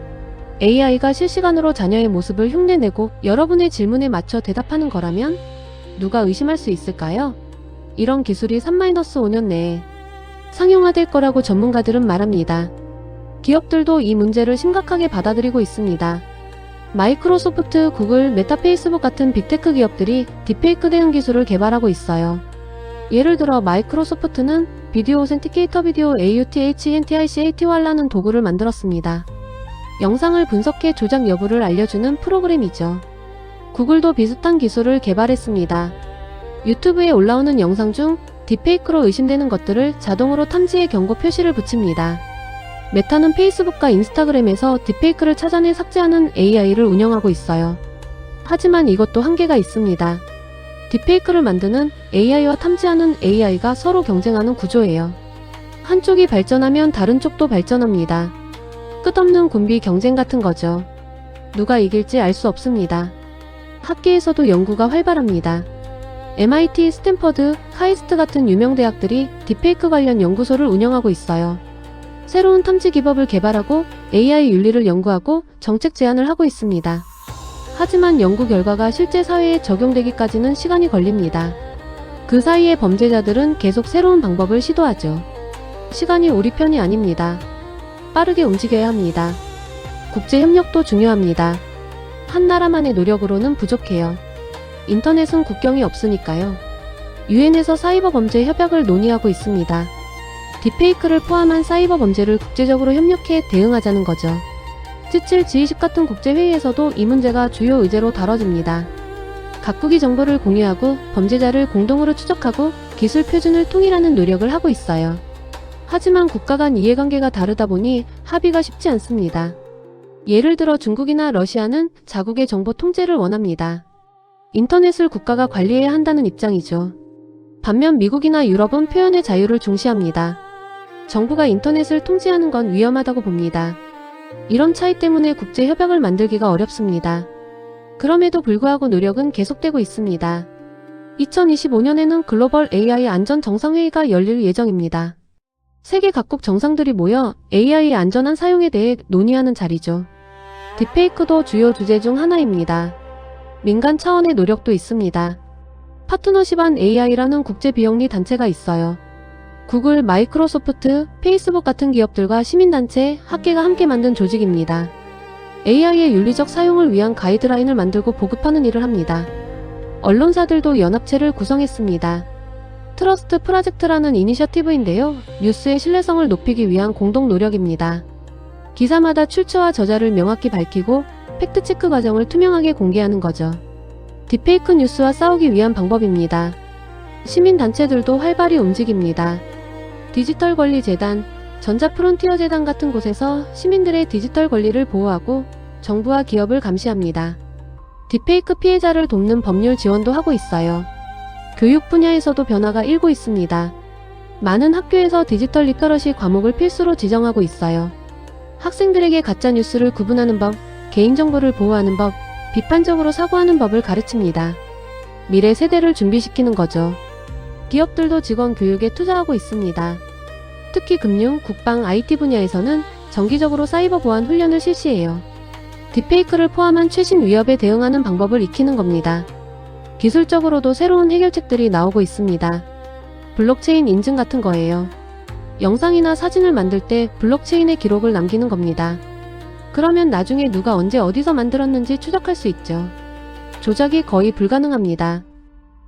AI가 실시간으로 자녀의 모습을 흉내내고 여러분의 질문에 맞춰 대답하는 거라면? 누가 의심할 수 있을까요? 이런 기술이 3-5년 내에 상용화될 거라고 전문가들은 말합니다. 기업들도 이 문제를 심각하게 받아들이고 있습니다. 마이크로소프트, 구글, 메타, 페이스북 같은 빅테크 기업들이 딥페이크 대응 기술을 개발하고 있어요. 예를 들어 마이크로소프트는 비디오 오센티케이터 비디오 AUTHNTICAT라는 도구를 만들었습니다. 영상을 분석해 조작 여부를 알려주는 프로그램이죠. 구글도 비슷한 기술을 개발했습니다. 유튜브에 올라오는 영상 중 딥페이크로 의심되는 것들을 자동으로 탐지해 경고 표시를 붙입니다. 메타는 페이스북과 인스타그램에서 딥페이크를 찾아내 삭제하는 AI를 운영하고 있어요. 하지만 이것도 한계가 있습니다. 딥페이크를 만드는 AI와 탐지하는 AI가 서로 경쟁하는 구조예요. 한쪽이 발전하면 다른 쪽도 발전합니다. 끝없는 군비 경쟁 같은 거죠. 누가 이길지 알 수 없습니다. 학계에서도 연구가 활발합니다. MIT, 스탠퍼드, 카이스트 같은 유명 대학들이 딥페이크 관련 연구소를 운영하고 있어요. 새로운 탐지 기법을 개발하고 AI 윤리를 연구하고 정책 제안을 하고 있습니다. 하지만 연구 결과가 실제 사회에 적용되기까지는 시간이 걸립니다. 그 사이에 범죄자들은 계속 새로운 방법을 시도하죠. 시간이 우리 편이 아닙니다. 빠르게 움직여야 합니다. 국제 협력도 중요합니다. 한 나라만의 노력으로는 부족해요. 인터넷은 국경이 없으니까요. 유엔에서 사이버 범죄 협약을 논의하고 있습니다. 딥페이크를 포함한 사이버 범죄를 국제적으로 협력해 대응하자는 거죠. G7, 같은 국제회의에서도 이 문제가 주요 의제로 다뤄집니다. 각국이 정보를 공유하고 범죄자를 공동으로 추적하고 기술 표준을 통일하는 노력을 하고 있어요. 하지만 국가 간 이해관계가 다르다 보니 합의가 쉽지 않습니다. 예를 들어 중국이나 러시아는 자국의 정보 통제를 원합니다. 인터넷을 국가가 관리해야 한다는 입장이죠. 반면 미국이나 유럽은 표현의 자유를 중시합니다. 정부가 인터넷을 통제하는 건 위험하다고 봅니다. 이런 차이 때문에 국제 협약을 만들기가 어렵습니다. 그럼에도 불구하고 노력은 계속되고 있습니다. 2025년에는 글로벌 AI 안전 정상회의가 열릴 예정입니다. 세계 각국 정상들이 모여 AI의 안전한 사용에 대해 논의하는 자리죠. 딥페이크도 주요 주제 중 하나입니다. 민간 차원의 노력도 있습니다. 파트너십한 AI라는 국제 비영리 단체가 있어요. 구글, 마이크로소프트, 페이스북 같은 기업들과 시민단체, 학계가 함께 만든 조직입니다. AI의 윤리적 사용을 위한 가이드라인을 만들고 보급하는 일을 합니다. 언론사들도 연합체를 구성했습니다. 트러스트 프로젝트라는 이니셔티브인데요. 뉴스의 신뢰성을 높이기 위한 공동 노력입니다. 기사마다 출처와 저자를 명확히 밝히고 팩트체크 과정을 투명하게 공개하는 거죠. 딥페이크 뉴스와 싸우기 위한 방법입니다. 시민단체들도 활발히 움직입니다. 디지털권리재단, 전자프론티어재단 같은 곳에서 시민들의 디지털 권리를 보호하고 정부와 기업을 감시합니다. 딥페이크 피해자를 돕는 법률 지원도 하고 있어요. 교육 분야에서도 변화가 일고 있습니다. 많은 학교에서 디지털 리터러시 과목을 필수로 지정하고 있어요. 학생들에게 가짜뉴스를 구분하는 법, 개인정보를 보호하는 법, 비판적으로 사고하는 법을 가르칩니다. 미래 세대를 준비시키는 거죠. 기업들도 직원 교육에 투자하고 있습니다. 특히 금융, 국방, IT 분야에서는 정기적으로 사이버 보안 훈련을 실시해요. 딥페이크를 포함한 최신 위협에 대응하는 방법을 익히는 겁니다. 기술적으로도 새로운 해결책들이 나오고 있습니다. 블록체인 인증 같은 거예요. 영상이나 사진을 만들 때 블록체인의 기록을 남기는 겁니다. 그러면 나중에 누가 언제 어디서 만들었는지 추적할 수 있죠. 조작이 거의 불가능합니다.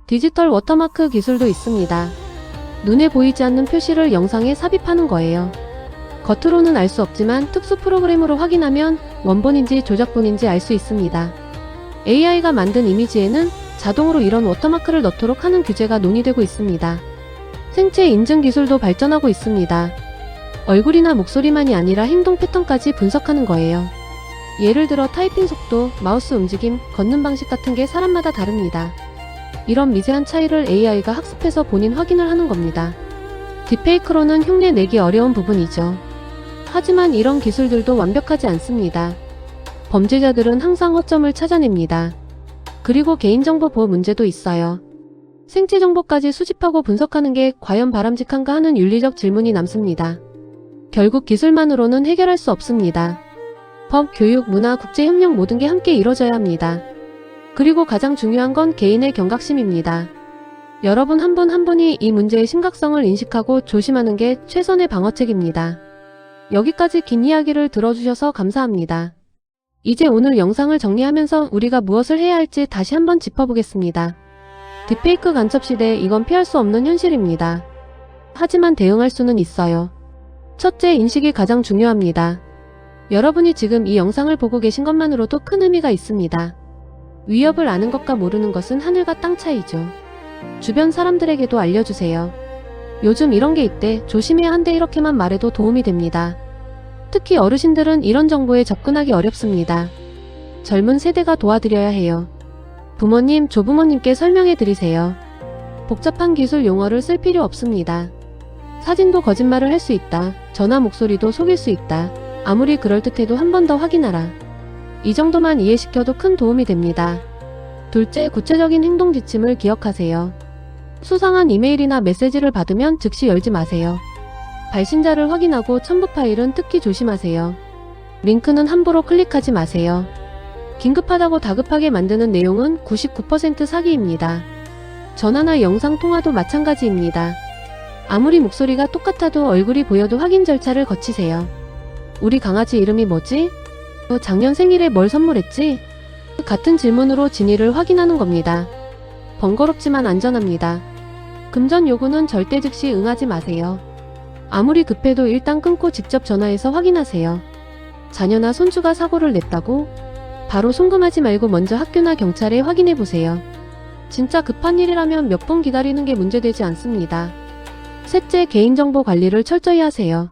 디지털 워터마크 기술도 있습니다. 눈에 보이지 않는 표시를 영상에 삽입하는 거예요. 겉으로는 알 수 없지만 특수 프로그램으로 확인하면 원본인지 조작본인지 알 수 있습니다. AI가 만든 이미지에는 자동으로 이런 워터마크를 넣도록 하는 규제가 논의되고 있습니다. 생체 인증 기술도 발전하고 있습니다. 얼굴이나 목소리만이 아니라 행동 패턴까지 분석하는 거예요. 예를 들어 타이핑 속도, 마우스 움직임, 걷는 방식 같은 게 사람마다 다릅니다. 이런 미세한 차이를 AI가 학습해서 본인 확인을 하는 겁니다. 딥페이크로는 흉내 내기 어려운 부분이죠. 하지만 이런 기술들도 완벽하지 않습니다. 범죄자들은 항상 허점을 찾아냅니다. 그리고 개인정보 보호 문제도 있어요. 생체 정보까지 수집하고 분석하는 게 과연 바람직한가 하는 윤리적 질문이 남습니다. 결국 기술만으로는 해결할 수 없습니다. 법, 교육, 문화, 국제협력 모든 게 함께 이뤄져야 합니다. 그리고 가장 중요한 건 개인의 경각심입니다. 여러분 한 분 한 분이 이 문제의 심각성을 인식하고 조심하는 게 최선의 방어책입니다. 여기까지 긴 이야기를 들어주셔서 감사합니다. 이제 오늘 영상을 정리하면서 우리가 무엇을 해야 할지 다시 한번 짚어보겠습니다. 딥페이크 간첩 시대에 이건 피할 수 없는 현실입니다. 하지만 대응할 수는 있어요. 첫째, 인식이 가장 중요합니다. 여러분이 지금 이 영상을 보고 계신 것만으로도 큰 의미가 있습니다. 위협을 아는 것과 모르는 것은 하늘과 땅 차이죠. 주변 사람들에게도 알려주세요. 요즘 이런 게 있대, 조심해야 한대, 이렇게만 말해도 도움이 됩니다. 특히 어르신들은 이런 정보에 접근하기 어렵습니다. 젊은 세대가 도와드려야 해요. 부모님, 조부모님께 설명해 드리세요. 복잡한 기술 용어를 쓸 필요 없습니다. 사진도 거짓말을 할 수 있다. 전화 목소리도 속일 수 있다. 아무리 그럴듯해도 한 번 더 확인하라. 이 정도만 이해시켜도 큰 도움이 됩니다. 둘째, 구체적인 행동 지침을 기억하세요. 수상한 이메일이나 메시지를 받으면 즉시 열지 마세요. 발신자를 확인하고 첨부 파일은 특히 조심하세요. 링크는 함부로 클릭하지 마세요. 긴급하다고 다급하게 만드는 내용은 99% 사기입니다. 전화나 영상 통화도 마찬가지입니다. 아무리 목소리가 똑같아도 얼굴이 보여도 확인 절차를 거치세요. 우리 강아지 이름이 뭐지? 작년 생일에 뭘 선물했지? 같은 질문으로 진위를 확인하는 겁니다. 번거롭지만 안전합니다. 금전 요구는 절대 즉시 응하지 마세요. 아무리 급해도 일단 끊고 직접 전화해서 확인하세요. 자녀나 손주가 사고를 냈다고? 바로 송금하지 말고 먼저 학교나 경찰에 확인해보세요. 진짜 급한 일이라면 몇 분 기다리는 게 문제되지 않습니다. 셋째, 개인정보 관리를 철저히 하세요.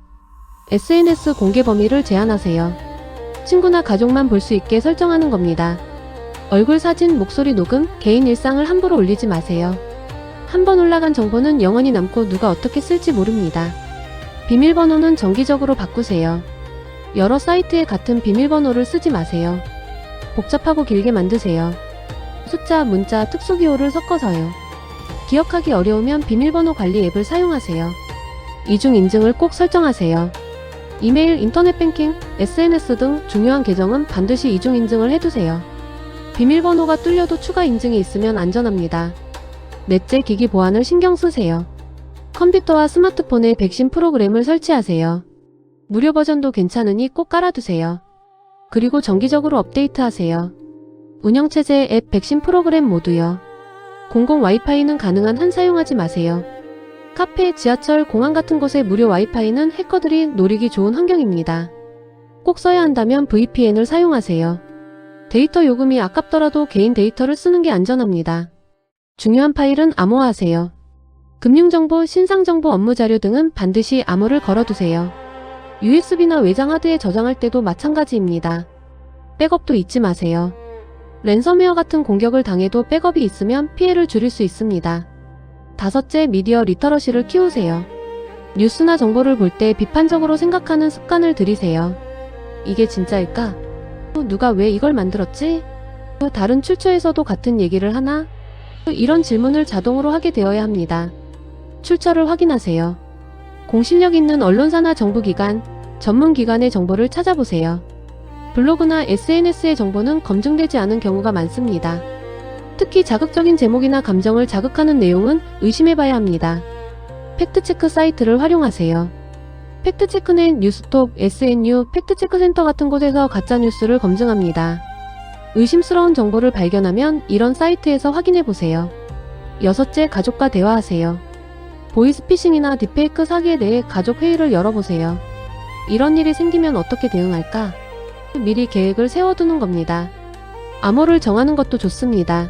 SNS 공개 범위를 제한하세요. 친구나 가족만 볼 수 있게 설정하는 겁니다. 얼굴 사진, 목소리 녹음, 개인 일상을 함부로 올리지 마세요. 한번 올라간 정보는 영원히 남고 누가 어떻게 쓸지 모릅니다. 비밀번호는 정기적으로 바꾸세요. 여러 사이트에 같은 비밀번호를 쓰지 마세요. 복잡하고 길게 만드세요. 숫자, 문자, 특수기호를 섞어서요. 기억하기 어려우면 비밀번호 관리 앱을 사용하세요. 이중 인증을 꼭 설정하세요. 이메일, 인터넷 뱅킹, SNS 등 중요한 계정은 반드시 이중 인증을 해두세요. 비밀번호가 뚫려도 추가 인증이 있으면 안전합니다. 넷째, 기기 보안을 신경 쓰세요. 컴퓨터와 스마트폰에 백신 프로그램을 설치하세요. 무료 버전도 괜찮으니 꼭 깔아두세요. 그리고 정기적으로 업데이트하세요. 운영체제, 앱, 백신 프로그램 모두요. 공공 와이파이는 가능한 한 사용하지 마세요. 카페, 지하철, 공항 같은 곳의 무료 와이파이는 해커들이 노리기 좋은 환경입니다. 꼭 써야 한다면 VPN을 사용하세요. 데이터 요금이 아깝더라도 개인 데이터를 쓰는 게 안전합니다. 중요한 파일은 암호화하세요. 금융정보, 신상정보, 업무자료 등은 반드시 암호를 걸어두세요. USB나 외장 하드에 저장할 때도 마찬가지입니다. 백업도 잊지 마세요. 랜섬웨어 같은 공격을 당해도 백업이 있으면 피해를 줄일 수 있습니다. 다섯째, 미디어 리터러시를 키우세요. 뉴스나 정보를 볼 때 비판적으로 생각하는 습관을 들이세요. 이게 진짜일까? 누가 왜 이걸 만들었지? 다른 출처에서도 같은 얘기를 하나? 이런 질문을 자동으로 하게 되어야 합니다. 출처를 확인하세요. 공신력 있는 언론사나 정부기관, 전문기관의 정보를 찾아보세요. 블로그나 SNS의 정보는 검증되지 않은 경우가 많습니다. 특히 자극적인 제목이나 감정을 자극하는 내용은 의심해봐야 합니다. 팩트체크 사이트를 활용하세요. 팩트체크는 뉴스톱, SNU, 팩트체크센터 같은 곳에서 가짜뉴스를 검증합니다. 의심스러운 정보를 발견하면 이런 사이트에서 확인해보세요. 여섯째, 가족과 대화하세요. 보이스피싱이나 딥페이크 사기에 대해 가족 회의를 열어보세요. 이런 일이 생기면 어떻게 대응할까? 미리 계획을 세워두는 겁니다. 암호를 정하는 것도 좋습니다.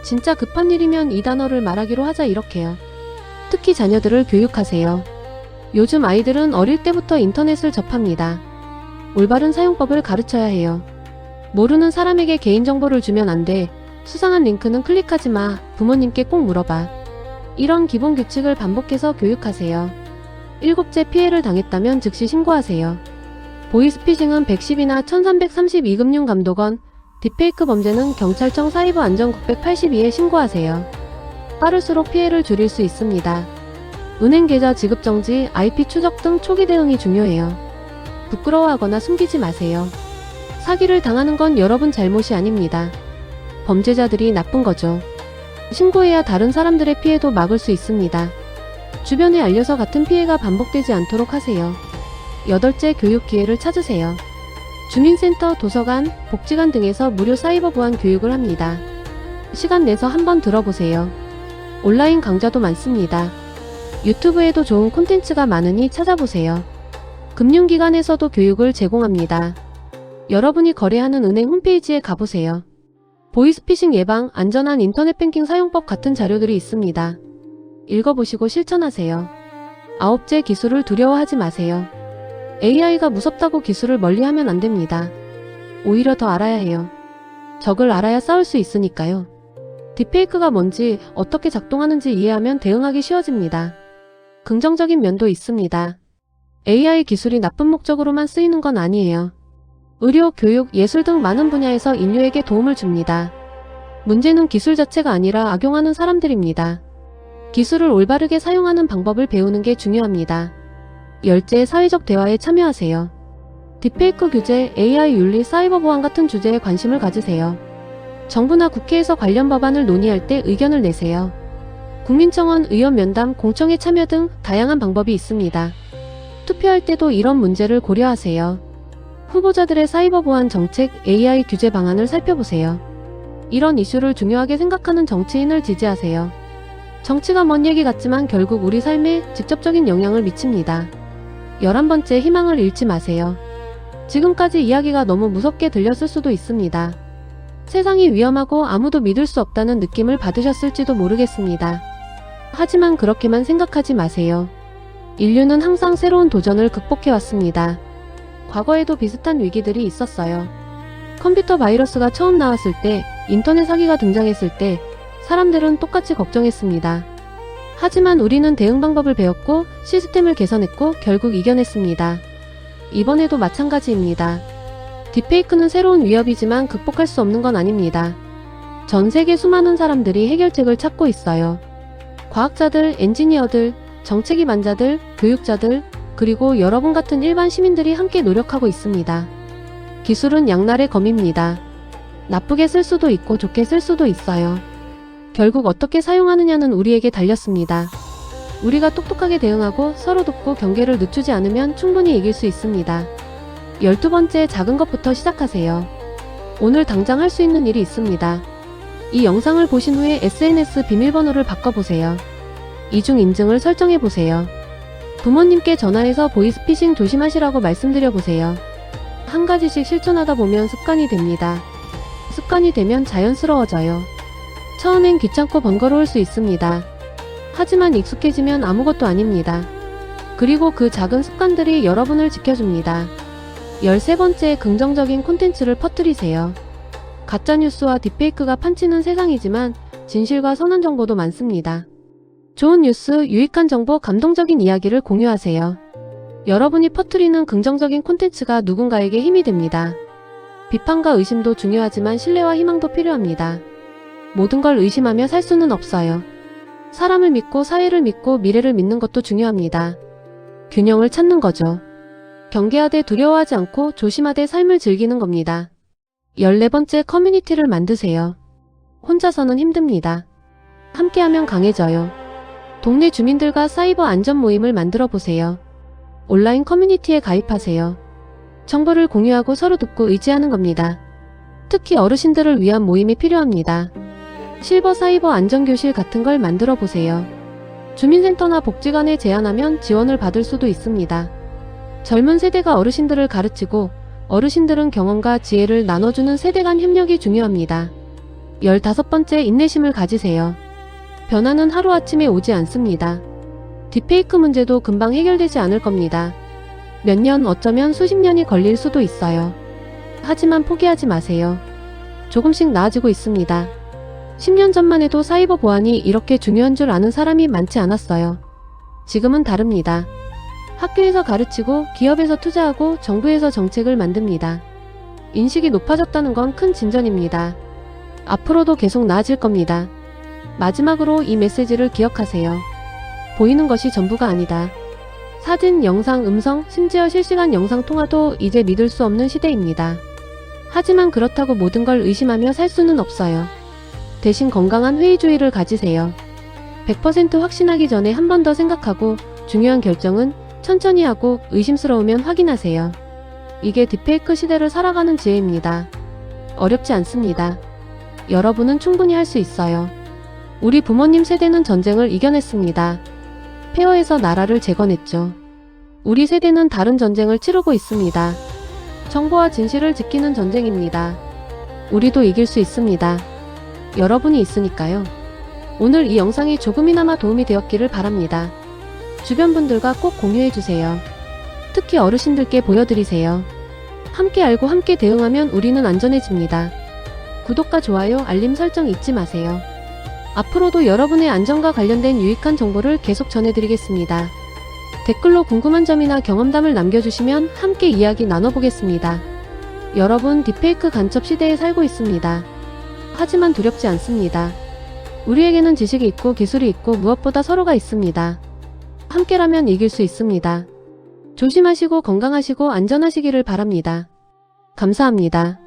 진짜 급한 일이면 이 단어를 말하기로 하자, 이렇게요. 특히 자녀들을 교육하세요. 요즘 아이들은 어릴 때부터 인터넷을 접합니다. 올바른 사용법을 가르쳐야 해요. 모르는 사람에게 개인정보를 주면 안 돼. 수상한 링크는 클릭하지 마. 부모님께 꼭 물어봐. 이런 기본 규칙을 반복해서 교육하세요. 일곱째, 피해를 당했다면 즉시 신고하세요. 보이스피싱은 110이나 1332금융감독원, 딥페이크 범죄는 경찰청 사이버 안전 982에 신고하세요. 빠를수록 피해를 줄일 수 있습니다. 은행 계좌 지급 정지, IP 추적 등 초기 대응이 중요해요. 부끄러워하거나 숨기지 마세요. 사기를 당하는 건 여러분 잘못이 아닙니다. 범죄자들이 나쁜 거죠. 신고해야 다른 사람들의 피해도 막을 수 있습니다. 주변에 알려서 같은 피해가 반복되지 않도록 하세요. 여덟째, 교육 기회를 찾으세요. 주민센터, 도서관, 복지관 등에서 무료 사이버 보안 교육을 합니다. 시간 내서 한번 들어보세요. 온라인 강좌도 많습니다. 유튜브에도 좋은 콘텐츠가 많으니 찾아보세요. 금융기관에서도 교육을 제공합니다. 여러분이 거래하는 은행 홈페이지에 가보세요. 보이스피싱 예방, 안전한 인터넷 뱅킹 사용법 같은 자료들이 있습니다. 읽어보시고 실천하세요. 아홉째, 기술을 두려워하지 마세요. AI가 무섭다고 기술을 멀리하면 안 됩니다. 오히려 더 알아야 해요. 적을 알아야 싸울 수 있으니까요. 딥페이크가 뭔지, 어떻게 작동하는지 이해하면 대응하기 쉬워집니다. 긍정적인 면도 있습니다. AI 기술이 나쁜 목적으로만 쓰이는 건 아니에요. 의료, 교육, 예술 등 많은 분야에서 인류에게 도움을 줍니다. 문제는 기술 자체가 아니라 악용하는 사람들입니다. 기술을 올바르게 사용하는 방법을 배우는 게 중요합니다. 열째, 사회적 대화에 참여하세요. 딥페이크 규제, AI 윤리, 사이버 보안 같은 주제에 관심을 가지세요. 정부나 국회에서 관련 법안을 논의할 때 의견을 내세요. 국민청원, 의원 면담, 공청회 참여 등 다양한 방법이 있습니다. 투표할 때도 이런 문제를 고려하세요. 후보자들의 사이버 보안 정책, AI 규제 방안을 살펴보세요. 이런 이슈를 중요하게 생각하는 정치인을 지지하세요. 정치가 먼 얘기 같지만 결국 우리 삶에 직접적인 영향을 미칩니다. 11번째, 희망을 잃지 마세요. 지금까지 이야기가 너무 무섭게 들렸을 수도 있습니다. 세상이 위험하고 아무도 믿을 수 없다는 느낌을 받으셨을지도 모르겠습니다. 하지만 그렇게만 생각하지 마세요. 인류는 항상 새로운 도전을 극복해왔습니다. 과거에도 비슷한 위기들이 있었어요. 컴퓨터 바이러스가 처음 나왔을 때, 인터넷 사기가 등장했을 때 사람들은 똑같이 걱정했습니다. 하지만 우리는 대응 방법을 배웠고 시스템을 개선했고 결국 이겨냈습니다. 이번에도 마찬가지입니다. 딥페이크는 새로운 위협이지만 극복할 수 없는 건 아닙니다. 전 세계 수많은 사람들이 해결책을 찾고 있어요. 과학자들, 엔지니어들, 정책 기반자들, 교육자들, 그리고 여러분 같은 일반 시민들이 함께 노력하고 있습니다. 기술은 양날의 검입니다. 나쁘게 쓸 수도 있고 좋게 쓸 수도 있어요. 결국 어떻게 사용하느냐는 우리에게 달렸습니다. 우리가 똑똑하게 대응하고 서로 돕고 경계를 늦추지 않으면 충분히 이길 수 있습니다. 12번째, 작은 것부터 시작하세요. 오늘 당장 할 수 있는 일이 있습니다. 이 영상을 보신 후에 SNS 비밀번호를 바꿔보세요. 이중 인증을 설정해보세요. 부모님께 전화해서 보이스피싱 조심하시라고 말씀드려보세요. 한 가지씩 실천하다 보면 습관이 됩니다. 습관이 되면 자연스러워져요. 처음엔 귀찮고 번거로울 수 있습니다. 하지만 익숙해지면 아무것도 아닙니다. 그리고 그 작은 습관들이 여러분을 지켜줍니다. 13번째, 긍정적인 콘텐츠를 퍼뜨리세요. 가짜뉴스와 딥페이크가 판치는 세상이지만 진실과 선한 정보도 많습니다. 좋은 뉴스, 유익한 정보, 감동적인 이야기를 공유하세요. 여러분이 퍼뜨리는 긍정적인 콘텐츠가 누군가에게 힘이 됩니다. 비판과 의심도 중요하지만 신뢰와 희망도 필요합니다. 모든 걸 의심하며 살 수는 없어요. 사람을 믿고 사회를 믿고 미래를 믿는 것도 중요합니다. 균형을 찾는 거죠. 경계하되 두려워하지 않고 조심하되 삶을 즐기는 겁니다. 14번째, 커뮤니티를 만드세요. 혼자서는 힘듭니다. 함께하면 강해져요. 동네 주민들과 사이버 안전 모임을 만들어 보세요. 온라인 커뮤니티에 가입하세요. 정보를 공유하고 서로 돕고 의지하는 겁니다. 특히 어르신들을 위한 모임이 필요합니다. 실버 사이버 안전교실 같은 걸 만들어 보세요. 주민센터나 복지관에 제안하면 지원을 받을 수도 있습니다. 젊은 세대가 어르신들을 가르치고 어르신들은 경험과 지혜를 나눠주는 세대 간 협력이 중요합니다. 15번째, 인내심을 가지세요. 변화는 하루아침에 오지 않습니다. 딥페이크 문제도 금방 해결되지 않을 겁니다. 몇 년, 어쩌면 수십 년이 걸릴 수도 있어요. 하지만 포기하지 마세요. 조금씩 나아지고 있습니다. 10년 전만 해도 사이버 보안이 이렇게 중요한 줄 아는 사람이 많지 않았어요. 지금은 다릅니다. 학교에서 가르치고 기업에서 투자하고 정부에서 정책을 만듭니다. 인식이 높아졌다는 건 큰 진전입니다. 앞으로도 계속 나아질 겁니다. 마지막으로 이 메시지를 기억하세요. 보이는 것이 전부가 아니다. 사진, 영상, 음성, 심지어 실시간 영상 통화도 이제 믿을 수 없는 시대입니다. 하지만 그렇다고 모든 걸 의심하며 살 수는 없어요. 대신 건강한 회의주의를 가지세요. 100% 확신하기 전에 한 번 더 생각하고 중요한 결정은 천천히 하고 의심스러우면 확인하세요. 이게 딥페이크 시대를 살아가는 지혜입니다. 어렵지 않습니다. 여러분은 충분히 할 수 있어요. 우리 부모님 세대는 전쟁을 이겨냈습니다. 폐허에서 나라를 재건했죠. 우리 세대는 다른 전쟁을 치르고 있습니다. 정보와 진실을 지키는 전쟁입니다. 우리도 이길 수 있습니다. 여러분이 있으니까요. 오늘 이 영상이 조금이나마 도움이 되었기를 바랍니다. 주변 분들과 꼭 공유해주세요. 특히 어르신들께 보여드리세요. 함께 알고 함께 대응하면 우리는 안전해집니다. 구독과 좋아요, 알림 설정 잊지 마세요. 앞으로도 여러분의 안전과 관련된 유익한 정보를 계속 전해드리겠습니다. 댓글로 궁금한 점이나 경험담을 남겨주시면 함께 이야기 나눠보겠습니다. 여러분, 딥페이크 간첩 시대에 살고 있습니다. 하지만 두렵지 않습니다. 우리에게는 지식이 있고 기술이 있고 무엇보다 서로가 있습니다. 함께라면 이길 수 있습니다. 조심하시고 건강하시고 안전하시기를 바랍니다. 감사합니다.